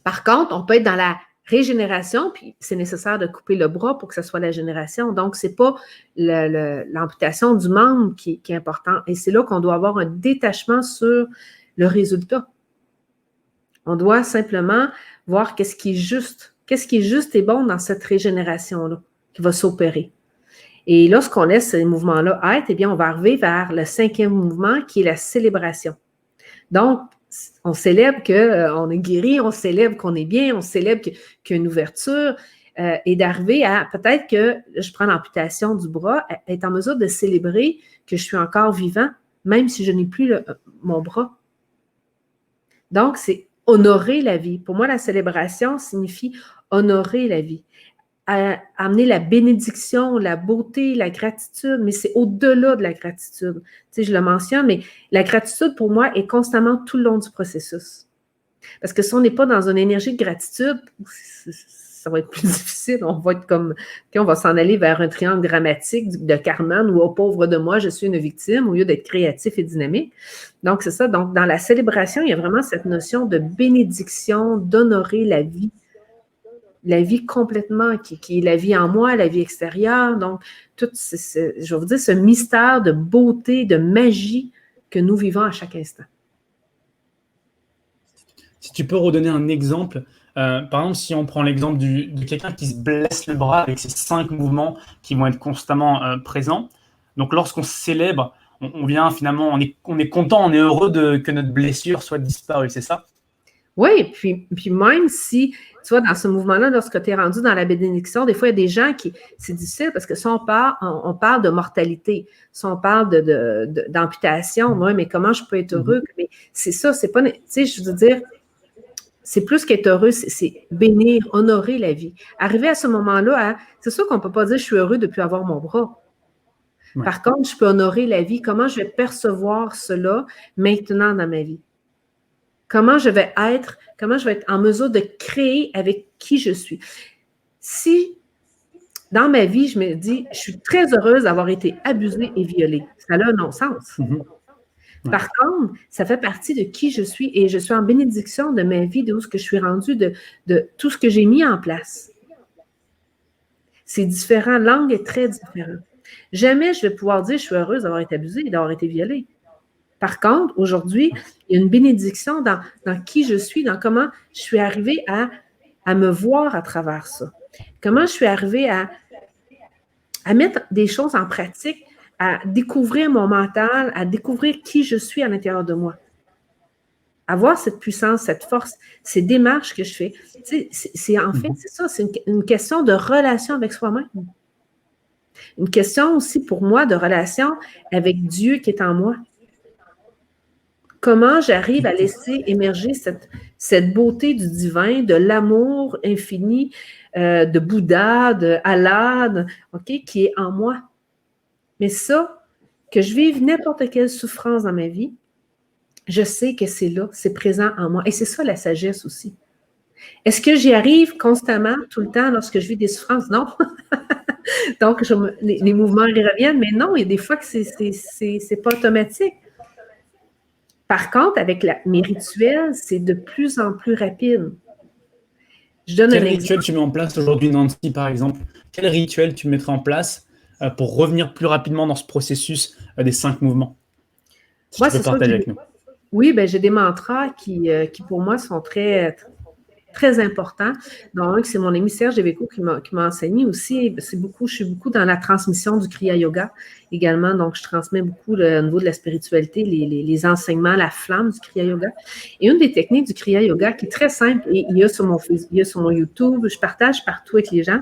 Par contre, on peut être dans la régénération, puis c'est nécessaire de couper le bras pour que ce soit la génération. Donc, ce n'est pas l'amputation du membre qui est important. Et c'est là qu'on doit avoir un détachement sur le résultat. On doit simplement voir qu'est-ce qui est juste et bon dans cette régénération-là qui va s'opérer. Et lorsqu'on laisse ces mouvements-là être, eh bien, on va arriver vers le cinquième mouvement qui est la célébration. Donc, on célèbre qu'on est guéri, on célèbre qu'on est bien, on célèbre qu'il y a une ouverture et d'arriver à, peut-être que je prends l'amputation du bras, être en mesure de célébrer que je suis encore vivant, même si je n'ai plus mon bras. Donc, c'est honorer la vie. Pour moi, la célébration signifie honorer la vie. à amener la bénédiction, la beauté, la gratitude, mais c'est au-delà de la gratitude. Tu sais, je le mentionne, mais la gratitude, pour moi, est constamment tout le long du processus. Parce que si on n'est pas dans une énergie de gratitude, ça va être plus difficile. On va être comme, on va s'en aller vers un triangle dramatique de Cartman où, oh pauvre de moi, je suis une victime, au lieu d'être créatif et dynamique. Donc, c'est ça. Donc, dans la célébration, il y a vraiment cette notion de bénédiction, d'honorer la vie complètement, qui est la vie en moi, la vie extérieure. Donc, tout je vais vous dire, ce mystère de beauté, de magie que nous vivons à chaque instant. Si tu peux redonner un exemple, par exemple, si on prend l'exemple de quelqu'un qui se blesse le bras avec ces 5 mouvements qui vont être constamment présents. Donc, lorsqu'on célèbre, on vient finalement, on est content, on est heureux que notre blessure soit disparue, c'est ça? Oui, puis même si, tu vois, dans ce mouvement-là, lorsque tu es rendu dans la bénédiction, des fois, il y a des gens c'est difficile parce que si on parle de mortalité, si on parle d'amputation, oui, mais comment je peux être heureux? Mais c'est ça, c'est pas, tu sais, je veux dire, c'est plus qu'être heureux, c'est bénir, honorer la vie. Arriver à ce moment-là, c'est sûr qu'on ne peut pas dire je suis heureux depuis avoir mon bras. Ouais. Par contre, je peux honorer la vie. Comment je vais percevoir cela maintenant dans ma vie? Comment je vais être en mesure de créer avec qui je suis? Si dans ma vie, je me dis, je suis très heureuse d'avoir été abusée et violée, ça a un non-sens. Ouais. Par contre, ça fait partie de qui je suis et je suis en bénédiction de ma vie, de où ce que je suis rendue, de tout ce que j'ai mis en place. C'est différent. L'angle est très différent. Jamais je vais pouvoir dire je suis heureuse d'avoir été abusée et d'avoir été violée. Par contre, aujourd'hui, il y a une bénédiction dans qui je suis, dans comment je suis arrivée à me voir à travers ça. Comment je suis arrivée à mettre des choses en pratique, à découvrir mon mental, à découvrir qui je suis à l'intérieur de moi. Avoir cette puissance, cette force, ces démarches que je fais. Tu sais, c'est ça, c'est une question de relation avec soi-même. Une question aussi pour moi de relation avec Dieu qui est en moi. Comment j'arrive à laisser émerger cette beauté du divin, de l'amour infini, de Bouddha, de Allah, okay, qui est en moi. Mais ça, que je vive n'importe quelle souffrance dans ma vie, je sais que c'est là, c'est présent en moi. Et c'est ça la sagesse aussi. Est-ce que j'y arrive constamment, tout le temps, lorsque je vis des souffrances? Non. Donc, les mouvements y reviennent, mais non, il y a des fois que c'est pas automatique. Par contre, avec mes rituels, c'est de plus en plus rapide. Quel rituel tu mets en place aujourd'hui, Nancy, par exemple? Quel rituel tu mettrais en place pour revenir plus rapidement dans ce processus des 5 mouvements? Si tu peux partager avec nous. Oui, ben, j'ai des mantras qui pour moi, sont très, très importants. Donc, c'est mon ami Serge Deveco qui m'a enseigné aussi. Je suis beaucoup dans la transmission du Kriya Yoga également. Donc, je transmets beaucoup au niveau de la spiritualité, les enseignements, la flamme du Kriya Yoga. Et une des techniques du Kriya Yoga qui est très simple, et il y a sur mon YouTube, je partage partout avec les gens,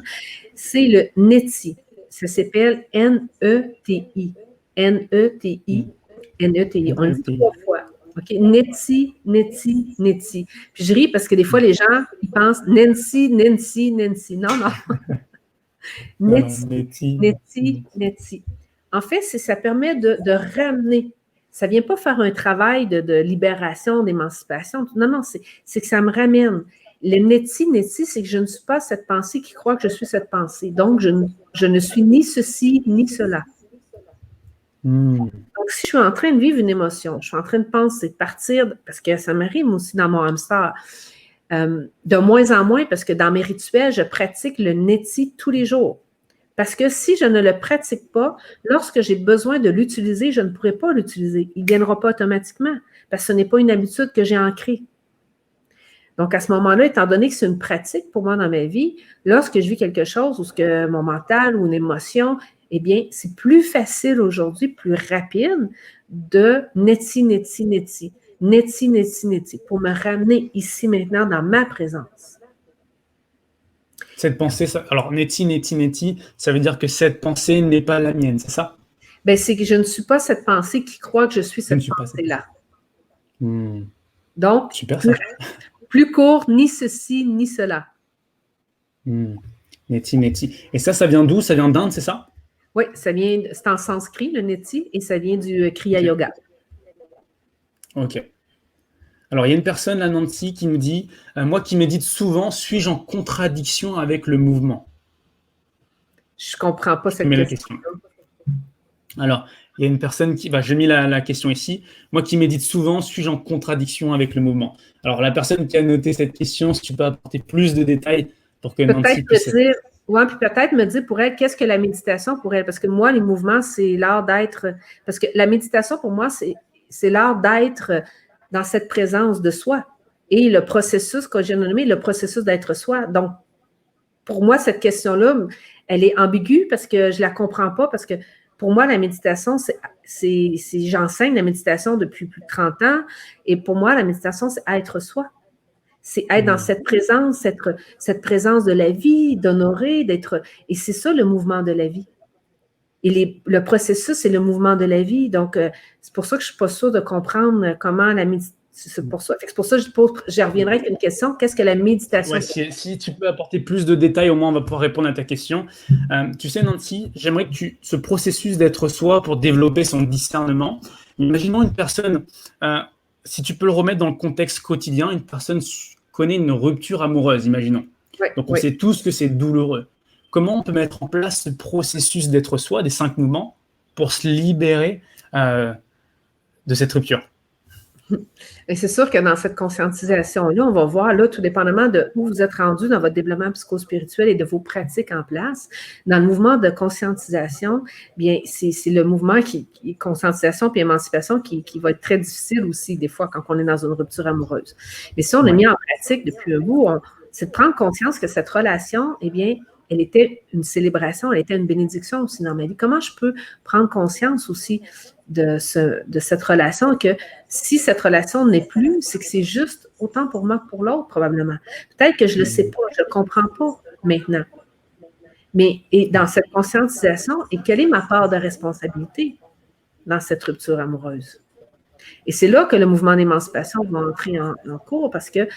c'est le Neti. Ça s'appelle N-E-T-I. N-E-T-I. N-E-T-I. On le dit 3 fois. OK, Neti, Neti, Neti. Puis je ris parce que des fois, les gens, ils pensent Nancy, Nancy, Nancy. Non, non. Neti, Neti, Neti. En fait, ça permet de ramener. Ça ne vient pas faire un travail de libération, d'émancipation. Non, non, c'est que ça me ramène. Le Neti, Neti, c'est que je ne suis pas cette pensée qui croit que je suis cette pensée. Donc, je ne suis ni ceci, ni cela. Donc, si je suis en train de vivre une émotion, je suis en train de penser, de partir, parce que ça m'arrive aussi dans mon hamster, de moins en moins, parce que dans mes rituels, je pratique le Neti tous les jours. Parce que si je ne le pratique pas, lorsque j'ai besoin de l'utiliser, je ne pourrai pas l'utiliser. Il ne viendra pas automatiquement, parce que ce n'est pas une habitude que j'ai ancrée. Donc, à ce moment-là, étant donné que c'est une pratique pour moi dans ma vie, lorsque je vis quelque chose, ou ce que mon mental ou une émotion, eh bien, c'est plus facile aujourd'hui, plus rapide de Neti, Neti, Neti, Neti, Neti, Neti, pour me ramener ici maintenant dans ma présence. Cette pensée, alors Neti, Neti, Neti, ça veut dire que cette pensée n'est pas la mienne, c'est ça? Ben, c'est que je ne suis pas cette pensée qui croit que je suis cette pensée-là. Donc, super, plus court, ni ceci, ni cela. Neti, neti. Et ça vient d'où? Ça vient d'Inde, c'est ça? Oui, c'est en sanskrit, le neti, et ça vient du Kriya Ok. Yoga. Ok. Alors, il y a une personne, là, Nancy, qui nous dit, moi qui médite souvent, suis-je en contradiction avec le mouvement? Je ne comprends pas Je te cette mets la question. question. Alors, il y a une personne qui, j'ai mis la question ici. Moi qui médite souvent, suis-je en contradiction avec le mouvement? Alors, la personne qui a noté cette question, si tu peux apporter plus de détails pour que Peut-être Nancy puisse. me dire, ouais, puis peut-être me dire pour elle, qu'est-ce que la méditation pour elle? Parce que moi, les mouvements, c'est l'art d'être. Parce que la méditation, pour moi, c'est l'art d'être dans cette présence de soi. Et le processus que j'ai nommé, le processus d'être soi. Donc, pour moi, cette question-là, elle est ambiguë parce que je ne la comprends pas, parce que pour moi, la méditation, j'enseigne la méditation depuis plus de 30 ans, et pour moi, la méditation, c'est être soi. C'est être dans cette présence, cette présence de la vie, d'honorer, d'être. Et c'est ça le mouvement de la vie. Et le processus, c'est le mouvement de la vie. Donc, c'est pour ça que je ne suis pas sûre de comprendre comment la méditation. C'est pour ça que je reviendrai avec une question. Qu'est-ce que la méditation? Ouais, si tu peux apporter plus de détails, au moins on va pouvoir répondre à ta question. Tu sais, Nancy, j'aimerais que ce processus d'être soi pour développer son discernement, imaginons une personne, si tu peux le remettre dans le contexte quotidien, une personne connaît une rupture amoureuse, imaginons. Oui, Donc on oui. sait tous que c'est douloureux. Comment on peut mettre en place ce processus d'être soi, des 5 mouvements, pour se libérer de cette rupture? Et c'est sûr que dans cette conscientisation-là, on va voir, là, tout dépendamment de où vous êtes rendu dans votre développement psychospirituel et de vos pratiques en place, dans le mouvement de conscientisation, bien, c'est le mouvement conscientisation puis émancipation qui va être très difficile aussi, des fois, quand on est dans une rupture amoureuse. Mais si on a mis en pratique depuis un bout, c'est de prendre conscience que cette relation, eh bien, elle était une célébration, elle était une bénédiction aussi dans ma vie. Comment je peux prendre conscience aussi de cette relation, que si cette relation n'est plus, c'est que c'est juste autant pour moi que pour l'autre, probablement. Peut-être que je ne le sais pas, je ne le comprends pas maintenant. Mais et dans cette conscientisation, et quelle est ma part de responsabilité dans cette rupture amoureuse? Et c'est là que le mouvement d'émancipation va entrer en cours, parce que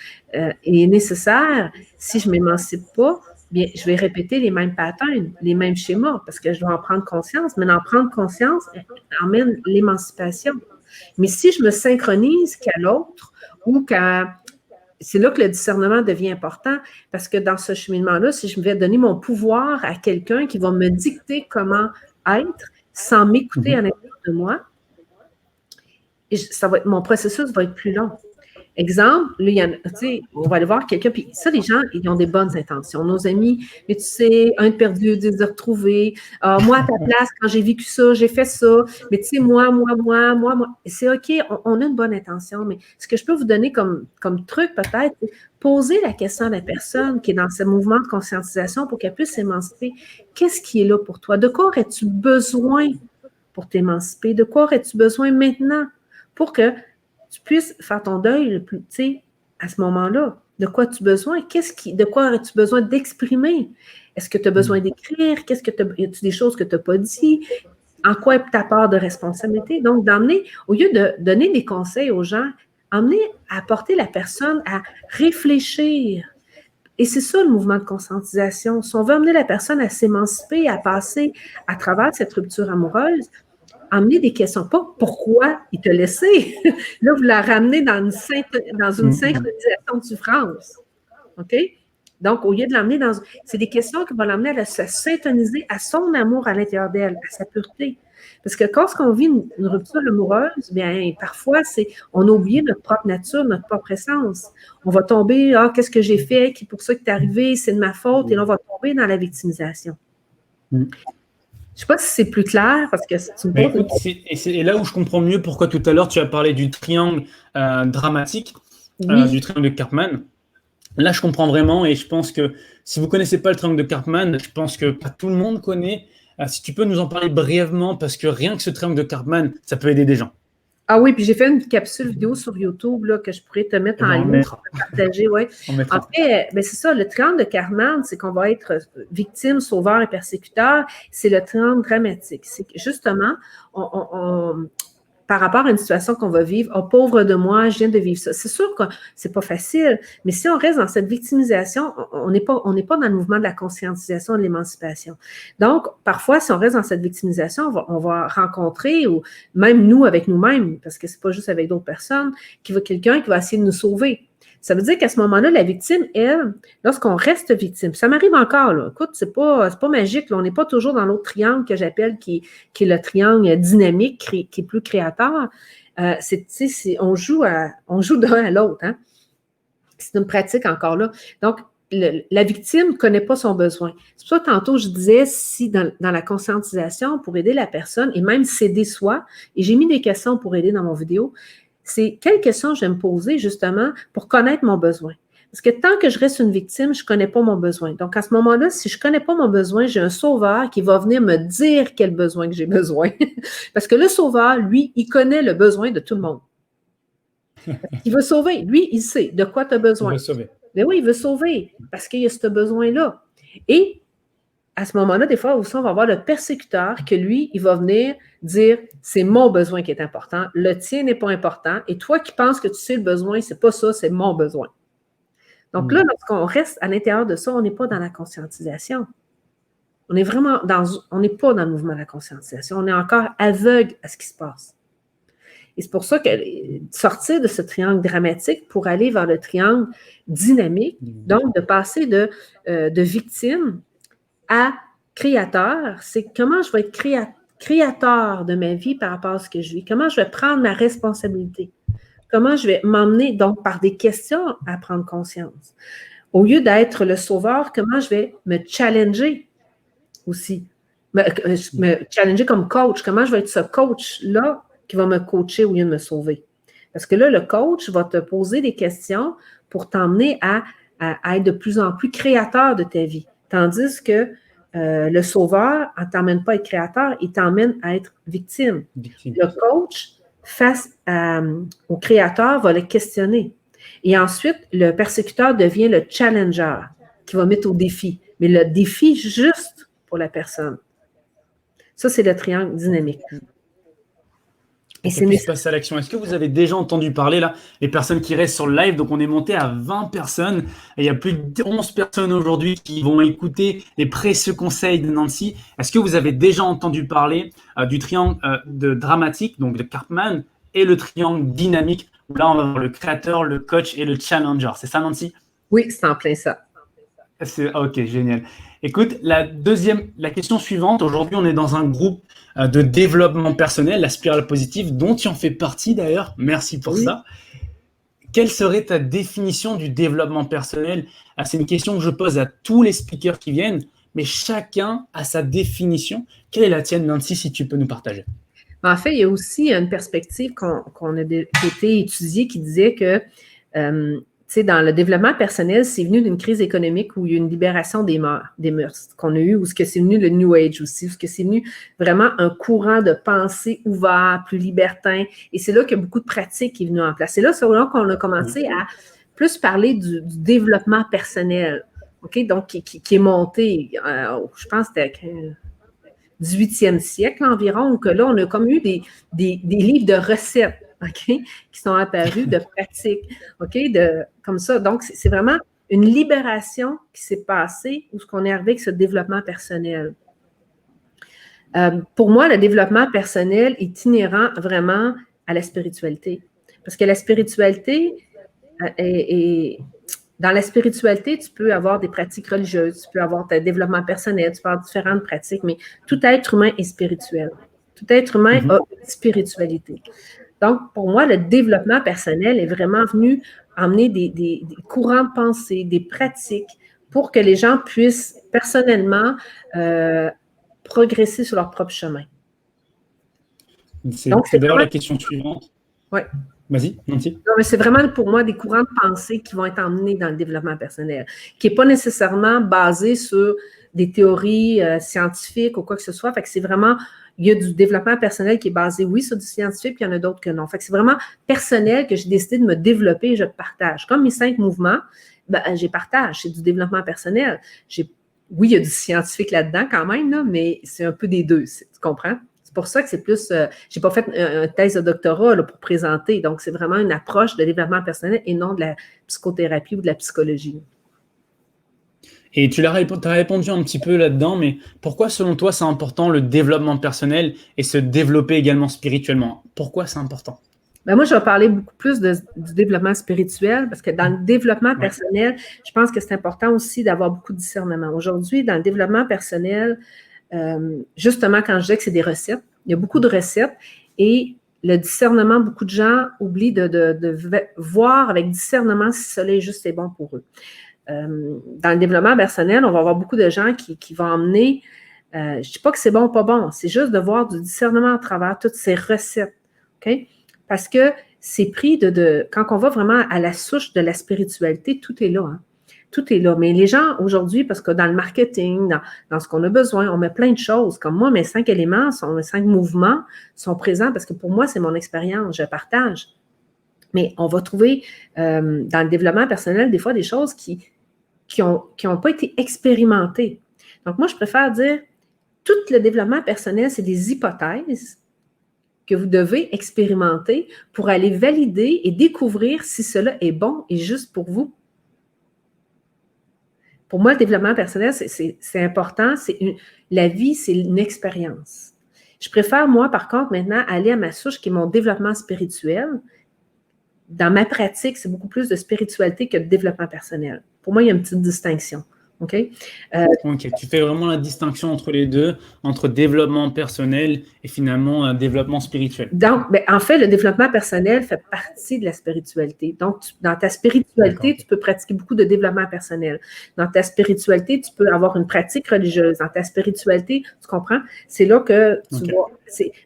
il est nécessaire, si je ne m'émancipe pas, bien, je vais répéter les mêmes patterns, les mêmes schémas, parce que je dois en prendre conscience. Mais en prendre conscience emmène l'émancipation. Mais si je me synchronise qu'à l'autre, ou c'est là que le discernement devient important, parce que dans ce cheminement-là, si je vais donner mon pouvoir à quelqu'un qui va me dicter comment être, sans m'écouter à l'intérieur de moi, mon processus va être plus long. Exemple, là, on va aller voir quelqu'un, puis ça, les gens, ils ont des bonnes intentions. Nos amis, mais tu sais, un de perdu, 10 de retrouvé. Moi, à ta place, quand j'ai vécu ça, j'ai fait ça. Mais tu sais, moi. C'est OK, on a une bonne intention, mais ce que je peux vous donner comme truc, peut-être, c'est poser la question à la personne qui est dans ce mouvement de conscientisation pour qu'elle puisse s'émanciper. Qu'est-ce qui est là pour toi? De quoi aurais-tu besoin pour t'émanciper? De quoi aurais-tu besoin maintenant pour que tu puisses faire ton deuil à ce moment-là? De quoi as-tu besoin? De quoi aurais-tu besoin d'exprimer? Est-ce que tu as besoin d'écrire? Y a-t-il des choses que tu n'as pas dit? En quoi est ta part de responsabilité? Donc, d'emmener, au lieu de donner des conseils aux gens, apporter la personne à réfléchir. Et c'est ça le mouvement de conscientisation. Si on veut amener la personne à s'émanciper, à passer à travers cette rupture amoureuse, amener des questions, pas pourquoi il t'a laissé. Là, vous la ramenez dans une synchronisation de souffrance. OK? Donc, au lieu de l'amener dans. C'est des questions qui vont l'amener à se syntoniser à son amour à l'intérieur d'elle, à sa pureté. Parce que quand on vit une rupture amoureuse, bien, parfois, on a oublié notre propre nature, notre propre essence. On va tomber, qu'est-ce que j'ai fait, qui pour ça que c'est arrivé, c'est de ma faute, et là, on va tomber dans la victimisation. Je ne sais pas si c'est plus clair, parce que tu me poses... Écoute, c'est là où je comprends mieux pourquoi tout à l'heure tu as parlé du triangle dramatique, du triangle de Karpman. Là, je comprends vraiment, et je pense que si vous ne connaissez pas le triangle de Karpman, je pense que pas tout le monde connaît. Si tu peux nous en parler brièvement, parce que rien que ce triangle de Karpman, ça peut aider des gens. Ah oui, puis j'ai fait une capsule vidéo sur YouTube là, que je pourrais te mettre en ligne, partager. Ouais. En fait, c'est ça, le triangle de Karpman, c'est qu'on va être victime, sauveur et persécuteur. C'est le triangle dramatique. C'est que justement, par rapport à une situation qu'on va vivre, « Oh, pauvre de moi, je viens de vivre ça ». C'est sûr que c'est pas facile, mais si on reste dans cette victimisation, on n'est pas dans le mouvement de la conscientisation et de l'émancipation. Donc, parfois, si on reste dans cette victimisation, on va rencontrer, ou même nous avec nous-mêmes, parce que c'est pas juste avec d'autres personnes, quelqu'un qui va essayer de nous sauver. Ça veut dire qu'à ce moment-là, la victime, elle, lorsqu'on reste victime, ça m'arrive encore, là. Écoute, c'est pas magique, là. On n'est pas toujours dans l'autre triangle que j'appelle, qui est le triangle dynamique, qui est plus créateur. On joue d'un à l'autre, hein. C'est une pratique encore là. Donc, la victime ne connaît pas son besoin. C'est pour ça que tantôt, je disais, si dans la conscientisation, pour aider la personne, et même s'aider soi, et j'ai mis des questions pour aider dans mon vidéo, c'est quelles questions je vais me poser justement pour connaître mon besoin. Parce que tant que je reste une victime, je ne connais pas mon besoin. Donc, à ce moment-là, si je ne connais pas mon besoin, j'ai un sauveur qui va venir me dire quel besoin que j'ai besoin. Parce que le sauveur, lui, il connaît le besoin de tout le monde. Il veut sauver. Lui, il sait de quoi tu as besoin. Il veut sauver. Mais oui, il veut sauver parce qu'il y a ce besoin-là. Et à ce moment-là, des fois, aussi, on va avoir le persécuteur que lui, il va venir dire « c'est mon besoin qui est important, le tien n'est pas important, et toi qui penses que tu sais le besoin, c'est pas ça, c'est mon besoin. » Donc là, lorsqu'on reste à l'intérieur de ça, on n'est pas dans la conscientisation. On n'est pas dans le mouvement de la conscientisation, on est encore aveugle à ce qui se passe. Et c'est pour ça que sortir de ce triangle dramatique pour aller vers le triangle dynamique, donc de passer de victime à créateur, c'est comment je vais être créateur de ma vie par rapport à ce que je vis, comment je vais prendre ma responsabilité, comment je vais m'emmener, donc par des questions, à prendre conscience. Au lieu d'être le sauveur, comment je vais me challenger aussi, me challenger comme coach, comment je vais être ce coach-là qui va me coacher au lieu de me sauver. Parce que là, le coach va te poser des questions pour t'emmener à être de plus en plus créateur de ta vie. Tandis que le sauveur ne t'emmène pas à être créateur, il t'emmène à être victime. Le coach, face au créateur, va le questionner. Et ensuite, le persécuteur devient le challenger, qui va mettre au défi. Mais le défi juste pour la personne. Ça, c'est le triangle dynamique. Et c'est nécessaire. Passer à l'action. Est-ce que vous avez déjà entendu parler, là, les personnes qui restent sur le live? Donc, on est monté à 20 personnes. Et il y a plus de 11 personnes aujourd'hui qui vont écouter les précieux conseils de Nancy. Est-ce que vous avez déjà entendu parler du triangle de dramatique, donc de Karpman, et le triangle dynamique, où là, on va avoir le créateur, le coach et le challenger? C'est ça, Nancy? Oui, c'est en plein ça. Ok, génial. Écoute, la question suivante. Aujourd'hui, on est dans un groupe de développement personnel, la spirale positive, dont tu en fais partie d'ailleurs. Merci pour ça. Quelle serait ta définition du développement personnel? C'est une question que je pose à tous les speakers qui viennent, mais chacun a sa définition. Quelle est la tienne, Nancy, si tu peux nous partager? En fait, il y a aussi une perspective qu'on a été étudiée qui disait que dans le développement personnel, c'est venu d'une crise économique où il y a eu une libération des mœurs qu'on a eu, ou ce que c'est venu le New Age aussi, ou ce que c'est venu vraiment un courant de pensée ouvert, plus libertin. Et c'est là qu'il y a beaucoup de pratiques qui est venu en place. C'est là qu'on a commencé à plus parler du développement personnel, donc qui est monté, je pense que c'était 18e siècle environ, où que là, on a comme eu des livres de recettes. Qui sont apparus, de pratiques, comme ça. Donc, c'est vraiment une libération qui s'est passée où on est arrivé avec ce développement personnel. Pour moi, le développement personnel est inhérent vraiment à la spiritualité. Parce que la spiritualité, dans la spiritualité, tu peux avoir des pratiques religieuses, tu peux avoir ton développement personnel, tu peux avoir différentes pratiques, mais tout être humain est spirituel. Tout être humain a une spiritualité. Donc, pour moi, le développement personnel est vraiment venu amener des courants de pensée, des pratiques pour que les gens puissent personnellement progresser sur leur propre chemin. C'est d'ailleurs la question suivante. Oui. Vas-y, Nancy. Non, mais c'est vraiment pour moi des courants de pensée qui vont être emmenés dans le développement personnel, qui n'est pas nécessairement basé sur des théories scientifiques ou quoi que ce soit. Fait que c'est vraiment... Il y a du développement personnel qui est basé, oui, sur du scientifique, puis il y en a d'autres que non. Fait que c'est vraiment personnel que j'ai décidé de me développer et je partage. Comme mes 5 mouvements, j'ai partage, c'est du développement personnel. Oui, il y a du scientifique là-dedans quand même, là, mais c'est un peu des deux, tu comprends? C'est pour ça que c'est plus, j'ai pas fait un thèse de doctorat là, pour présenter, donc c'est vraiment une approche de développement personnel et non de la psychothérapie ou de la psychologie. Et tu as répondu un petit peu là-dedans, mais pourquoi selon toi c'est important le développement personnel et se développer également spirituellement? Pourquoi c'est important? Ben moi, je vais parler beaucoup plus du développement spirituel parce que dans le développement personnel, je pense que c'est important aussi d'avoir beaucoup de discernement. Aujourd'hui, dans le développement personnel, justement, quand je dis que c'est des recettes, il y a beaucoup de recettes et le discernement, beaucoup de gens oublient de voir avec discernement si cela est juste et bon pour eux. Dans le développement personnel, on va avoir beaucoup de gens qui vont emmener, je ne dis pas que c'est bon ou pas bon, c'est juste de voir du discernement à travers toutes ces recettes. OK? Parce que c'est pris quand on va vraiment à la souche de la spiritualité, tout est là. Hein? Tout est là. Mais les gens aujourd'hui, parce que dans le marketing, dans ce qu'on a besoin, on met plein de choses. Comme moi, mes 5 éléments, mes 5 mouvements sont présents parce que pour moi, c'est mon expérience, je partage. Mais on va trouver dans le développement personnel des fois des choses qui n'ont pas été expérimentées. Donc, moi, je préfère dire, tout le développement personnel, c'est des hypothèses que vous devez expérimenter pour aller valider et découvrir si cela est bon et juste pour vous. Pour moi, le développement personnel, c'est important. La vie, c'est une expérience. Je préfère, moi, par contre, maintenant, aller à ma souche qui est mon développement spirituel. Dans ma pratique, c'est beaucoup plus de spiritualité que de développement personnel. Pour moi, il y a une petite distinction. OK? OK. Tu fais vraiment la distinction entre les deux, entre développement personnel et finalement un développement spirituel. Donc, en fait, le développement personnel fait partie de la spiritualité. Donc, dans ta spiritualité, tu peux pratiquer beaucoup de développement personnel. Dans ta spiritualité, tu peux avoir une pratique religieuse. Dans ta spiritualité, tu comprends? C'est là que tu vois.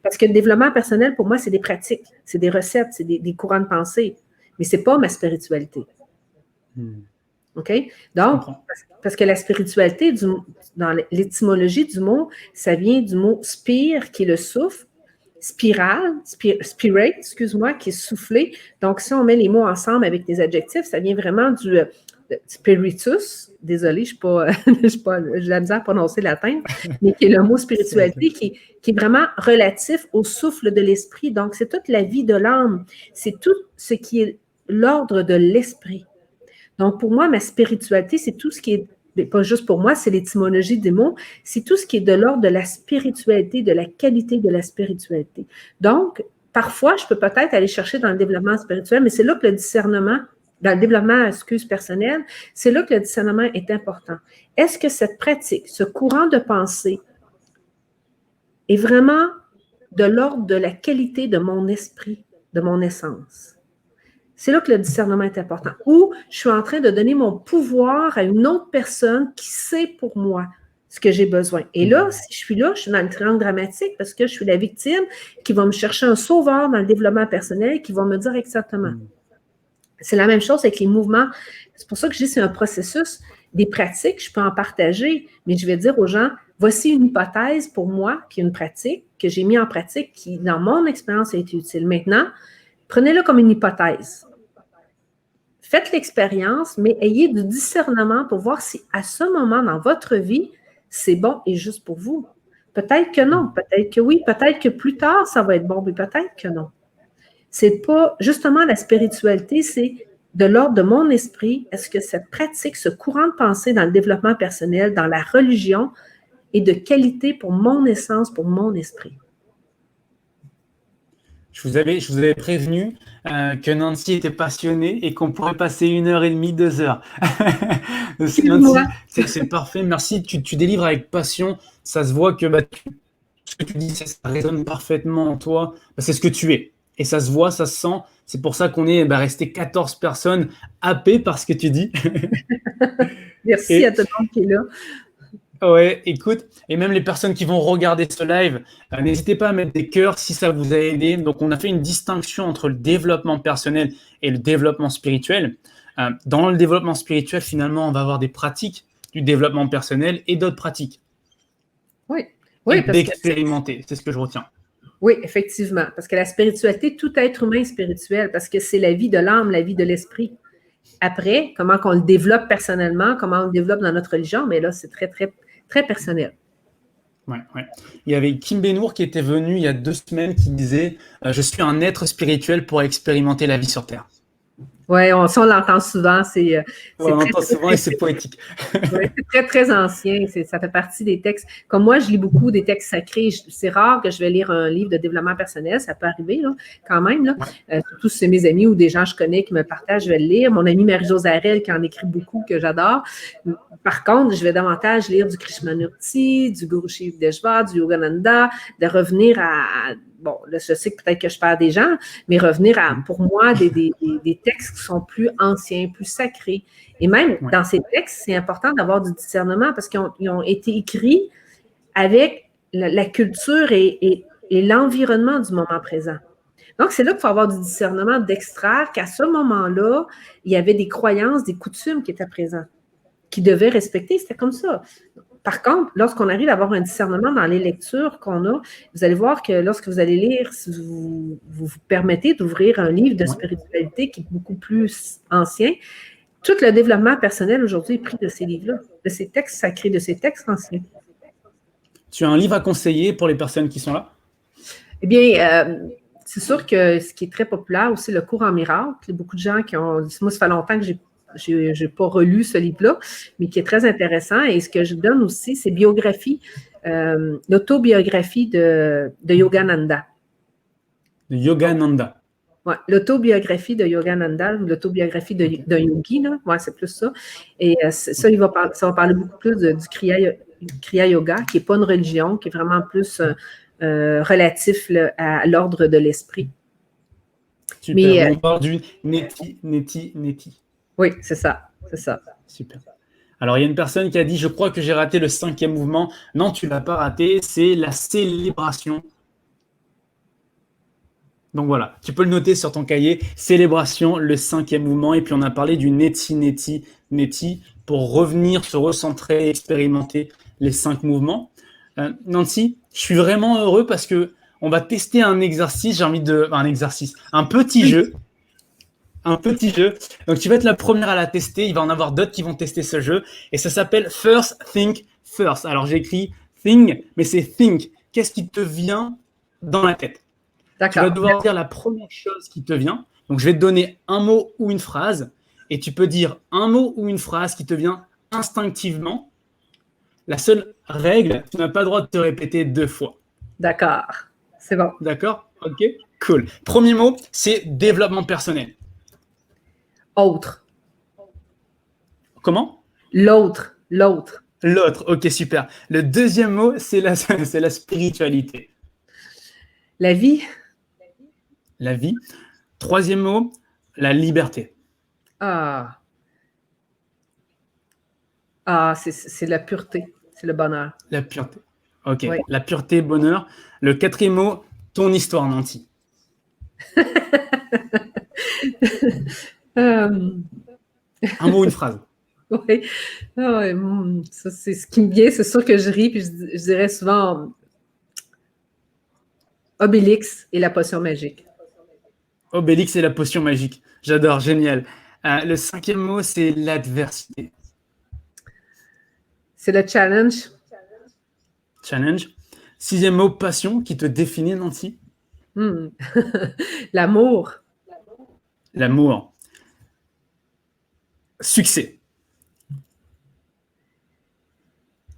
Parce que le développement personnel, pour moi, c'est des pratiques, c'est des recettes, c'est des courants de pensée. Mais ce n'est pas ma spiritualité. OK? Donc, parce que la spiritualité, dans l'étymologie du mot, ça vient du mot spire, qui est le souffle, spirale, spirate, excuse-moi, qui est soufflé. Donc, si on met les mots ensemble avec des adjectifs, ça vient vraiment du spiritus. Désolée, je j'ai la misère à prononcer latin, mais qui est le mot spiritualité, qui est vraiment relatif au souffle de l'esprit. Donc, c'est toute la vie de l'âme. C'est tout ce qui est l'ordre de l'esprit. Donc, pour moi, ma spiritualité, c'est tout ce qui est, pas juste pour moi, c'est l'étymologie des mots, c'est tout ce qui est de l'ordre de la spiritualité, de la qualité de la spiritualité. Donc, parfois, je peux peut-être aller chercher dans le développement spirituel, mais c'est là que le discernement, dans le développement, personnel, c'est là que le discernement est important. Est-ce que cette pratique, ce courant de pensée est vraiment de l'ordre de la qualité de mon esprit, de mon essence? C'est là que le discernement est important. Ou je suis en train de donner mon pouvoir à une autre personne qui sait pour moi ce que j'ai besoin. Et là, si je suis dans le triangle dramatique parce que je suis la victime qui va me chercher un sauveur dans le développement personnel qui va me dire exactement. C'est la même chose avec les mouvements. C'est pour ça que je dis que c'est un processus. Des pratiques, je peux en partager, mais je vais dire aux gens, voici une hypothèse pour moi qui est une pratique que j'ai mis en pratique qui, dans mon expérience, a été utile. Maintenant, prenez-le comme une hypothèse. Faites l'expérience, mais ayez du discernement pour voir si à ce moment dans votre vie, c'est bon et juste pour vous. Peut-être que non, peut-être que oui, peut-être que plus tard, ça va être bon, mais peut-être que non. C'est pas, justement, la spiritualité, c'est de l'ordre de mon esprit. Est-ce que cette pratique, ce courant de pensée dans le développement personnel, dans la religion, est de qualité pour mon essence, pour mon esprit? Je vous avais prévenu que Nancy était passionnée et qu'on pourrait passer 1h30, 2 heures. Nancy, c'est parfait. Merci. Tu délivres avec passion. Ça se voit que ce que tu dis, ça résonne parfaitement en toi. C'est ce que tu es. Et ça se voit, ça se sent. C'est pour ça qu'on est resté 14 personnes happées par ce que tu dis. Merci à tout le monde qui est là. Ouais, écoute, et même les personnes qui vont regarder ce live, n'hésitez pas à mettre des cœurs si ça vous a aidé. Donc, on a fait une distinction entre le développement personnel et le développement spirituel. Dans le développement spirituel, finalement, on va avoir des pratiques du développement personnel et d'autres pratiques. Oui, d'expérimenter, c'est ce que je retiens. Oui, effectivement, parce que la spiritualité, tout être humain est spirituel, parce que c'est la vie de l'âme, la vie de l'esprit. Après, comment qu'on le développe personnellement, comment on le développe dans notre religion, mais là, c'est très, très, très personnel. Ouais, ouais. Il y avait Kim Benour qui était venu il y a 2 semaines qui disait Je suis un être spirituel pour expérimenter la vie sur Terre. Oui, ça, on l'entend souvent. On C'est très, entend souvent et c'est poétique. ouais, c'est très, très ancien. Ça fait partie des textes. Comme moi, je lis beaucoup des textes sacrés. C'est rare que je vais lire un livre de développement personnel. Ça peut arriver, là, quand même. Là. Surtout si c'est mes amis ou des gens que je connais qui me partagent, je vais le lire. Mon amie Marie-Josée Harel, qui en écrit beaucoup, que j'adore. Par contre, je vais davantage lire du Krishnamurti, du Guru Shiv Deshvar, du Yogananda, de revenir bon, là, je sais que peut-être que je perds des gens, mais revenir à, pour moi, des textes qui sont plus anciens, plus sacrés. Et même dans ces textes, c'est important d'avoir du discernement parce qu'ils ont été écrits avec la culture et l'environnement du moment présent. Donc, c'est là qu'il faut avoir du discernement, d'extraire qu'à ce moment-là, il y avait des croyances, des coutumes qui étaient présentes, qui devaient respecter. C'était comme ça. Par contre, lorsqu'on arrive à avoir un discernement dans les lectures qu'on a, vous allez voir que lorsque vous allez lire, si vous vous permettez d'ouvrir un livre de spiritualité qui est beaucoup plus ancien, tout le développement personnel aujourd'hui est pris de ces livres-là, de ces textes sacrés, de ces textes anciens. Tu as un livre à conseiller pour les personnes qui sont là? Eh bien, c'est sûr que ce qui est très populaire aussi, le cours en miracle. Il y a beaucoup de gens qui ont... Moi, ça fait longtemps que je n'ai pas relu ce livre-là, mais qui est très intéressant. Et ce que je donne aussi, c'est l'autobiographie de Yogananda. De Yogananda. Ouais, l'autobiographie de Yogananda, l'autobiographie d'un yogi, là. Ouais, c'est plus ça. Et ça, ça va parler beaucoup plus du Kriya Yoga, qui n'est pas une religion, qui est vraiment plus relatif là, à l'ordre de l'esprit. Super. Mais, on parle du neti. Oui, c'est ça. C'est ça. Super. Alors, il y a une personne qui a dit « Je crois que j'ai raté le 5e mouvement. » Non, tu ne l'as pas raté. C'est la célébration. Donc voilà, tu peux le noter sur ton cahier. Célébration, le 5e mouvement. Et puis, on a parlé du neti pour revenir, se recentrer, expérimenter les 5 mouvements. Nancy, je suis vraiment heureux parce que on va tester un exercice. Un petit jeu. Un petit jeu. Donc, tu vas être la première à la tester. Il va en avoir d'autres qui vont tester ce jeu. Et ça s'appelle First Think First. Alors, j'ai écrit Thing, mais c'est Think. Qu'est-ce qui te vient dans la tête? Tu vas devoir dire la première chose qui te vient. Donc, je vais te donner un mot ou une phrase. Et tu peux dire un mot ou une phrase qui te vient instinctivement. La seule règle, tu n'as pas le droit de te répéter 2 fois. D'accord. C'est bon. D'accord? Ok, cool. Premier mot, c'est développement personnel. Autre. Comment? L'autre. L'autre, ok, super. Le deuxième mot, c'est la spiritualité. La vie. La vie. Troisième mot, la liberté. Ah, c'est la pureté, c'est le bonheur. La pureté. Ok, oui. La pureté, bonheur. Le quatrième mot, ton histoire, Nancy. Un mot, une phrase. Oui. Ça, c'est ce qui me vient. C'est sûr que je ris, puis je dirais souvent Obélix et la potion magique. Obélix et la potion magique. J'adore, génial. Le 5e mot, c'est l'adversité. C'est le challenge. Challenge. 6e mot, passion, qui te définit, Nancy. L'amour. L'amour. Succès.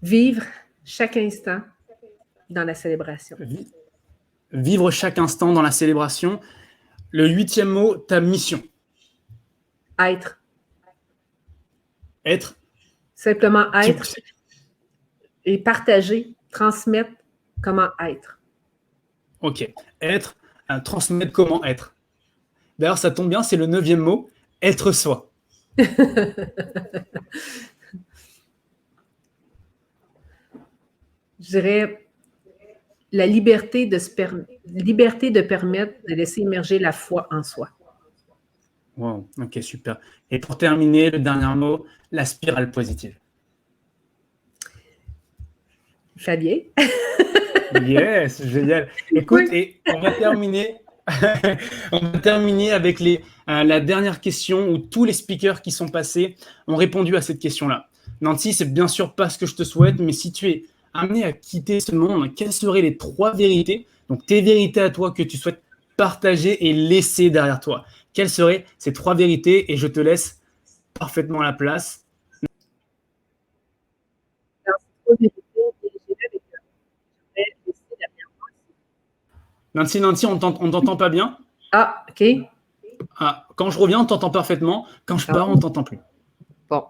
Vivre chaque instant dans la célébration. Vivre chaque instant dans la célébration. Le 8e mot, ta mission. Être. Être. Simplement être. Et partager, transmettre comment être. Ok. Être, transmettre comment être. D'ailleurs, ça tombe bien, c'est le 9e mot, être soi. Je dirais la liberté de permettre de laisser émerger la foi en soi. Wow, ok, super. Et pour terminer, le dernier mot, la spirale positive. Fabien? Yes, génial. Écoute, et on va terminer avec la dernière question où tous les speakers qui sont passés ont répondu à cette question-là. Nancy, c'est bien sûr pas ce que je te souhaite, mais si tu es amené à quitter ce monde, quelles seraient les 3 vérités, donc tes vérités à toi que tu souhaites partager et laisser derrière toi? Quelles seraient ces 3 vérités? Et je te laisse parfaitement la place. Nancy, on t'entend pas bien. Ah, OK. Ah, quand je reviens, on t'entend parfaitement. Quand je pars, on t'entend plus. Bon,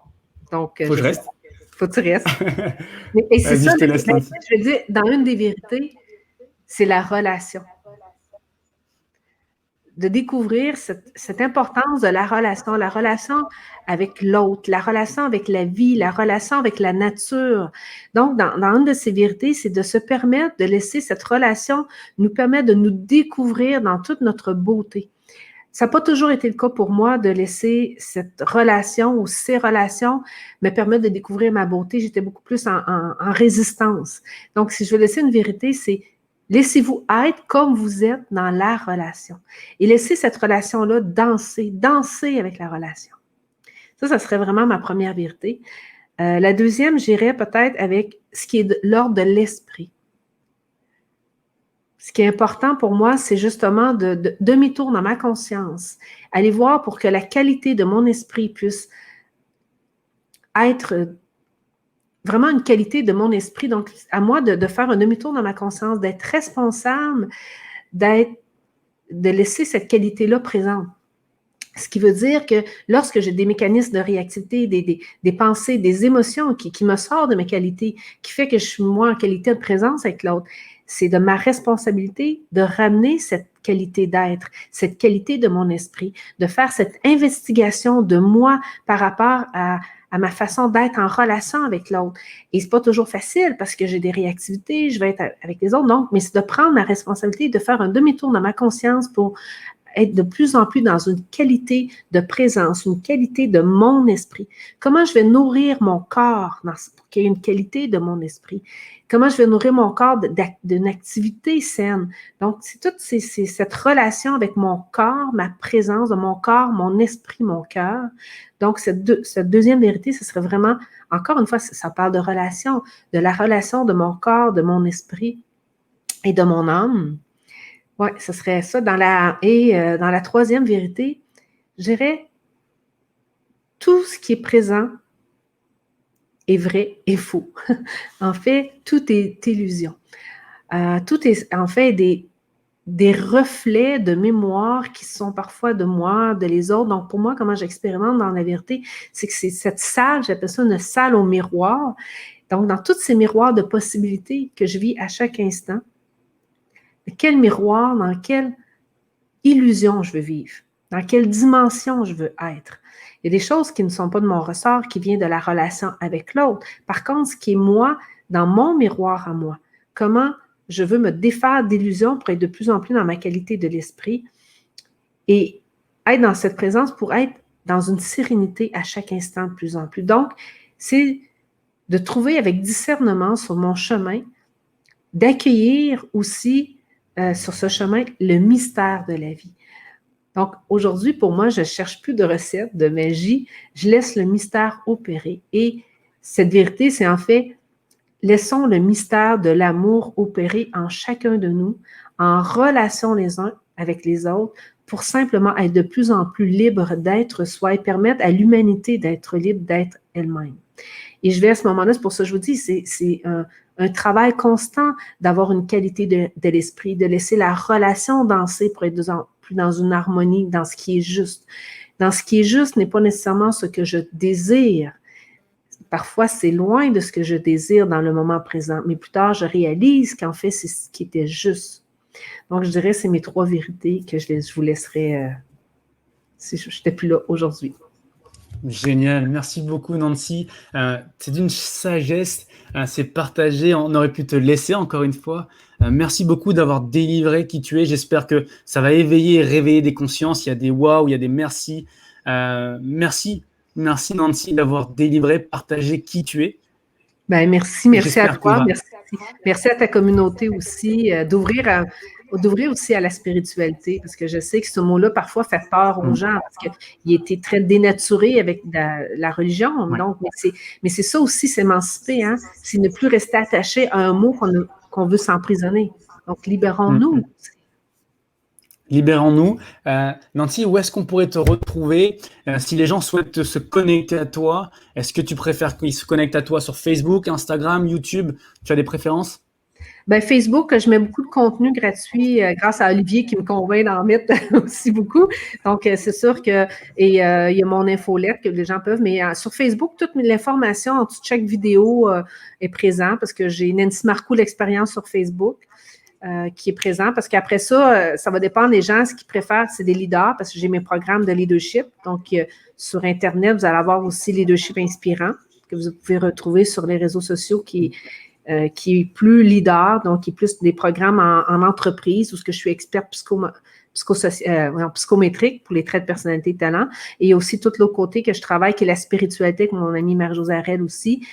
donc Faut que je reste. Faut que tu restes. Et c'est ça, je te laisse, Nancy. je veux dire, dans une des vérités, c'est la relation. De découvrir cette importance de la relation avec l'autre, la relation avec la vie, la relation avec la nature. Donc, dans une de ces vérités, c'est de se permettre de laisser cette relation nous permettre de nous découvrir dans toute notre beauté. Ça n'a pas toujours été le cas pour moi de laisser cette relation ou ces relations me permettre de découvrir ma beauté. J'étais beaucoup plus en résistance. Donc, si je veux laisser une vérité, c'est laissez-vous être comme vous êtes dans la relation. Et laissez cette relation-là danser avec la relation. Ça serait vraiment ma première vérité. La deuxième, j'irais peut-être avec ce qui est de l'ordre de l'esprit. Ce qui est important pour moi, c'est justement de demi-tour dans ma conscience. Aller voir pour que la qualité de mon esprit puisse être vraiment une qualité de mon esprit. Donc, à moi de faire un demi-tour dans ma conscience, d'être responsable, de laisser cette qualité-là présente. Ce qui veut dire que lorsque j'ai des mécanismes de réactivité, des pensées, des émotions qui me sortent de mes qualités, qui fait que je suis moi en qualité de présence avec l'autre, c'est de ma responsabilité de ramener cette qualité d'être, cette qualité de mon esprit, de faire cette investigation de moi par rapport à ma façon d'être en relation avec l'autre. Et c'est pas toujours facile parce que j'ai des réactivités, je vais être avec les autres, donc, mais c'est de prendre ma responsabilité, de faire un demi-tour dans ma conscience pour être de plus en plus dans une qualité de présence, une qualité de mon esprit. Comment je vais nourrir mon corps pour qu'il y ait une qualité de mon esprit? Comment je vais nourrir mon corps d'une activité saine? Donc, c'est toute cette relation avec mon corps, ma présence de mon corps, mon esprit, mon cœur. Donc, cette deuxième vérité, ce serait vraiment, encore une fois, ça parle de relation, de la relation de mon corps, de mon esprit et de mon âme. Oui, ce serait ça. Dans la troisième vérité, je dirais tout ce qui est présent est vrai et faux. En fait, tout est illusion. Tout est en fait des reflets de mémoire qui sont parfois de moi, de les autres. Donc, pour moi, comment j'expérimente dans la vérité, c'est que c'est cette salle, j'appelle ça une salle au miroir. Donc, dans tous ces miroirs de possibilités que je vis à chaque instant, quel miroir, dans quelle illusion je veux vivre, dans quelle dimension je veux être. Il y a des choses qui ne sont pas de mon ressort, qui viennent de la relation avec l'autre. Par contre, ce qui est moi, dans mon miroir à moi, comment je veux me défaire d'illusions pour être de plus en plus dans ma qualité de l'esprit et être dans cette présence pour être dans une sérénité à chaque instant de plus en plus. Donc, c'est de trouver avec discernement sur mon chemin, d'accueillir aussi sur ce chemin le mystère de la vie. Donc, aujourd'hui, pour moi, je ne cherche plus de recettes, de magie. Je laisse le mystère opérer. Et cette vérité, c'est en fait, laissons le mystère de l'amour opérer en chacun de nous, en relation les uns avec les autres, pour simplement être de plus en plus libre d'être soi et permettre à l'humanité d'être libre d'être elle-même. Et je vais à ce moment-là, c'est pour ça que je vous dis, c'est un travail constant d'avoir une qualité de l'esprit, de laisser la relation danser pour être plus dans une harmonie, dans ce qui est juste. Dans ce qui est juste n'est pas nécessairement ce que je désire. Parfois, c'est loin de ce que je désire dans le moment présent, mais plus tard, je réalise qu'en fait, c'est ce qui était juste. Donc, je dirais, c'est mes 3 vérités que je vous laisserai si je n'étais plus là aujourd'hui. Génial, merci beaucoup Nancy. C'est d'une sagesse, c'est partagé. On aurait pu te laisser encore une fois. Merci beaucoup d'avoir délivré qui tu es. J'espère que ça va éveiller et réveiller des consciences. Il y a des waouh, il y a des merci. Merci Nancy d'avoir délivré, partagé qui tu es. Ben, merci à toi. Merci à ta communauté aussi, d'ouvrir d'ouvrir aussi à la spiritualité, parce que je sais que ce mot-là, parfois, fait peur aux gens, parce qu'il était très dénaturé avec la religion. Ouais. Donc, mais c'est ça aussi, s'émanciper, hein? C'est ne plus rester attaché à un mot qu'on veut s'emprisonner. Donc, libérons-nous. Libérons-nous. Nancy, où est-ce qu'on pourrait te retrouver si les gens souhaitent se connecter à toi? Est-ce que tu préfères qu'ils se connectent à toi sur Facebook, Instagram, YouTube? Tu as des préférences? Ben, Facebook, je mets beaucoup de contenu gratuit grâce à Olivier qui me convainc d'en mettre aussi beaucoup. Donc, c'est sûr que, et il y a mon infolette que les gens peuvent, mais sur Facebook, toute l'information en dessous de chaque vidéo est présente parce que j'ai Nancy Marcoux, l'expérience sur Facebook. Qui est présent, parce qu'après ça, ça va dépendre des gens. Ce qu'ils préfèrent, c'est des leaders, parce que j'ai mes programmes de leadership. Donc, sur Internet, vous allez avoir aussi Leadership Inspirant, que vous pouvez retrouver sur les réseaux sociaux, qui est plus leader, donc qui est plus des programmes en entreprise, où ce que je suis experte psychométrique pour les traits de personnalité et talent. Et il y a aussi tout l'autre côté que je travaille, qui est la spiritualité, avec mon amie Marie-Josée Arel aussi,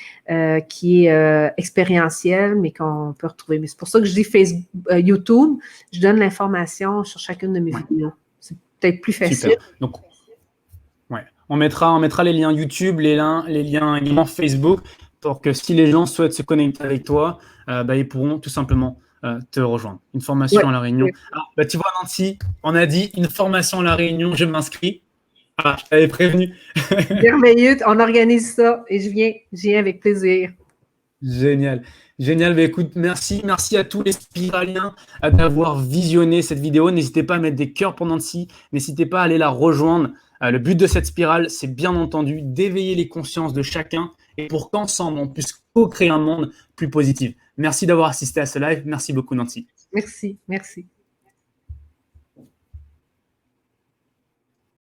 qui est expérientielle, mais qu'on peut retrouver. Mais c'est pour ça que je dis Facebook, YouTube, je donne l'information sur chacune de mes vidéos. C'est peut-être plus facile. Super. Donc, ouais. On mettra les liens YouTube, les liens également Facebook, pour que si les gens souhaitent se connecter avec toi, ils pourront tout simplement te rejoindre. Une formation à La Réunion. Ah, tu vois, Nancy, on a dit une formation à La Réunion, je m'inscris. Ah, je t'avais prévenu. Merveilleux, on organise ça et je viens avec plaisir. Génial. Génial. Écoute, merci à tous les spiraliens d'avoir visionné cette vidéo. N'hésitez pas à mettre des cœurs pour Nancy. N'hésitez pas à aller la rejoindre. Le but de cette spirale, c'est bien entendu d'éveiller les consciences de chacun et pour qu'ensemble, on puisse co-créer un monde plus positif. Merci d'avoir assisté à ce live. Merci beaucoup, Nancy. Merci.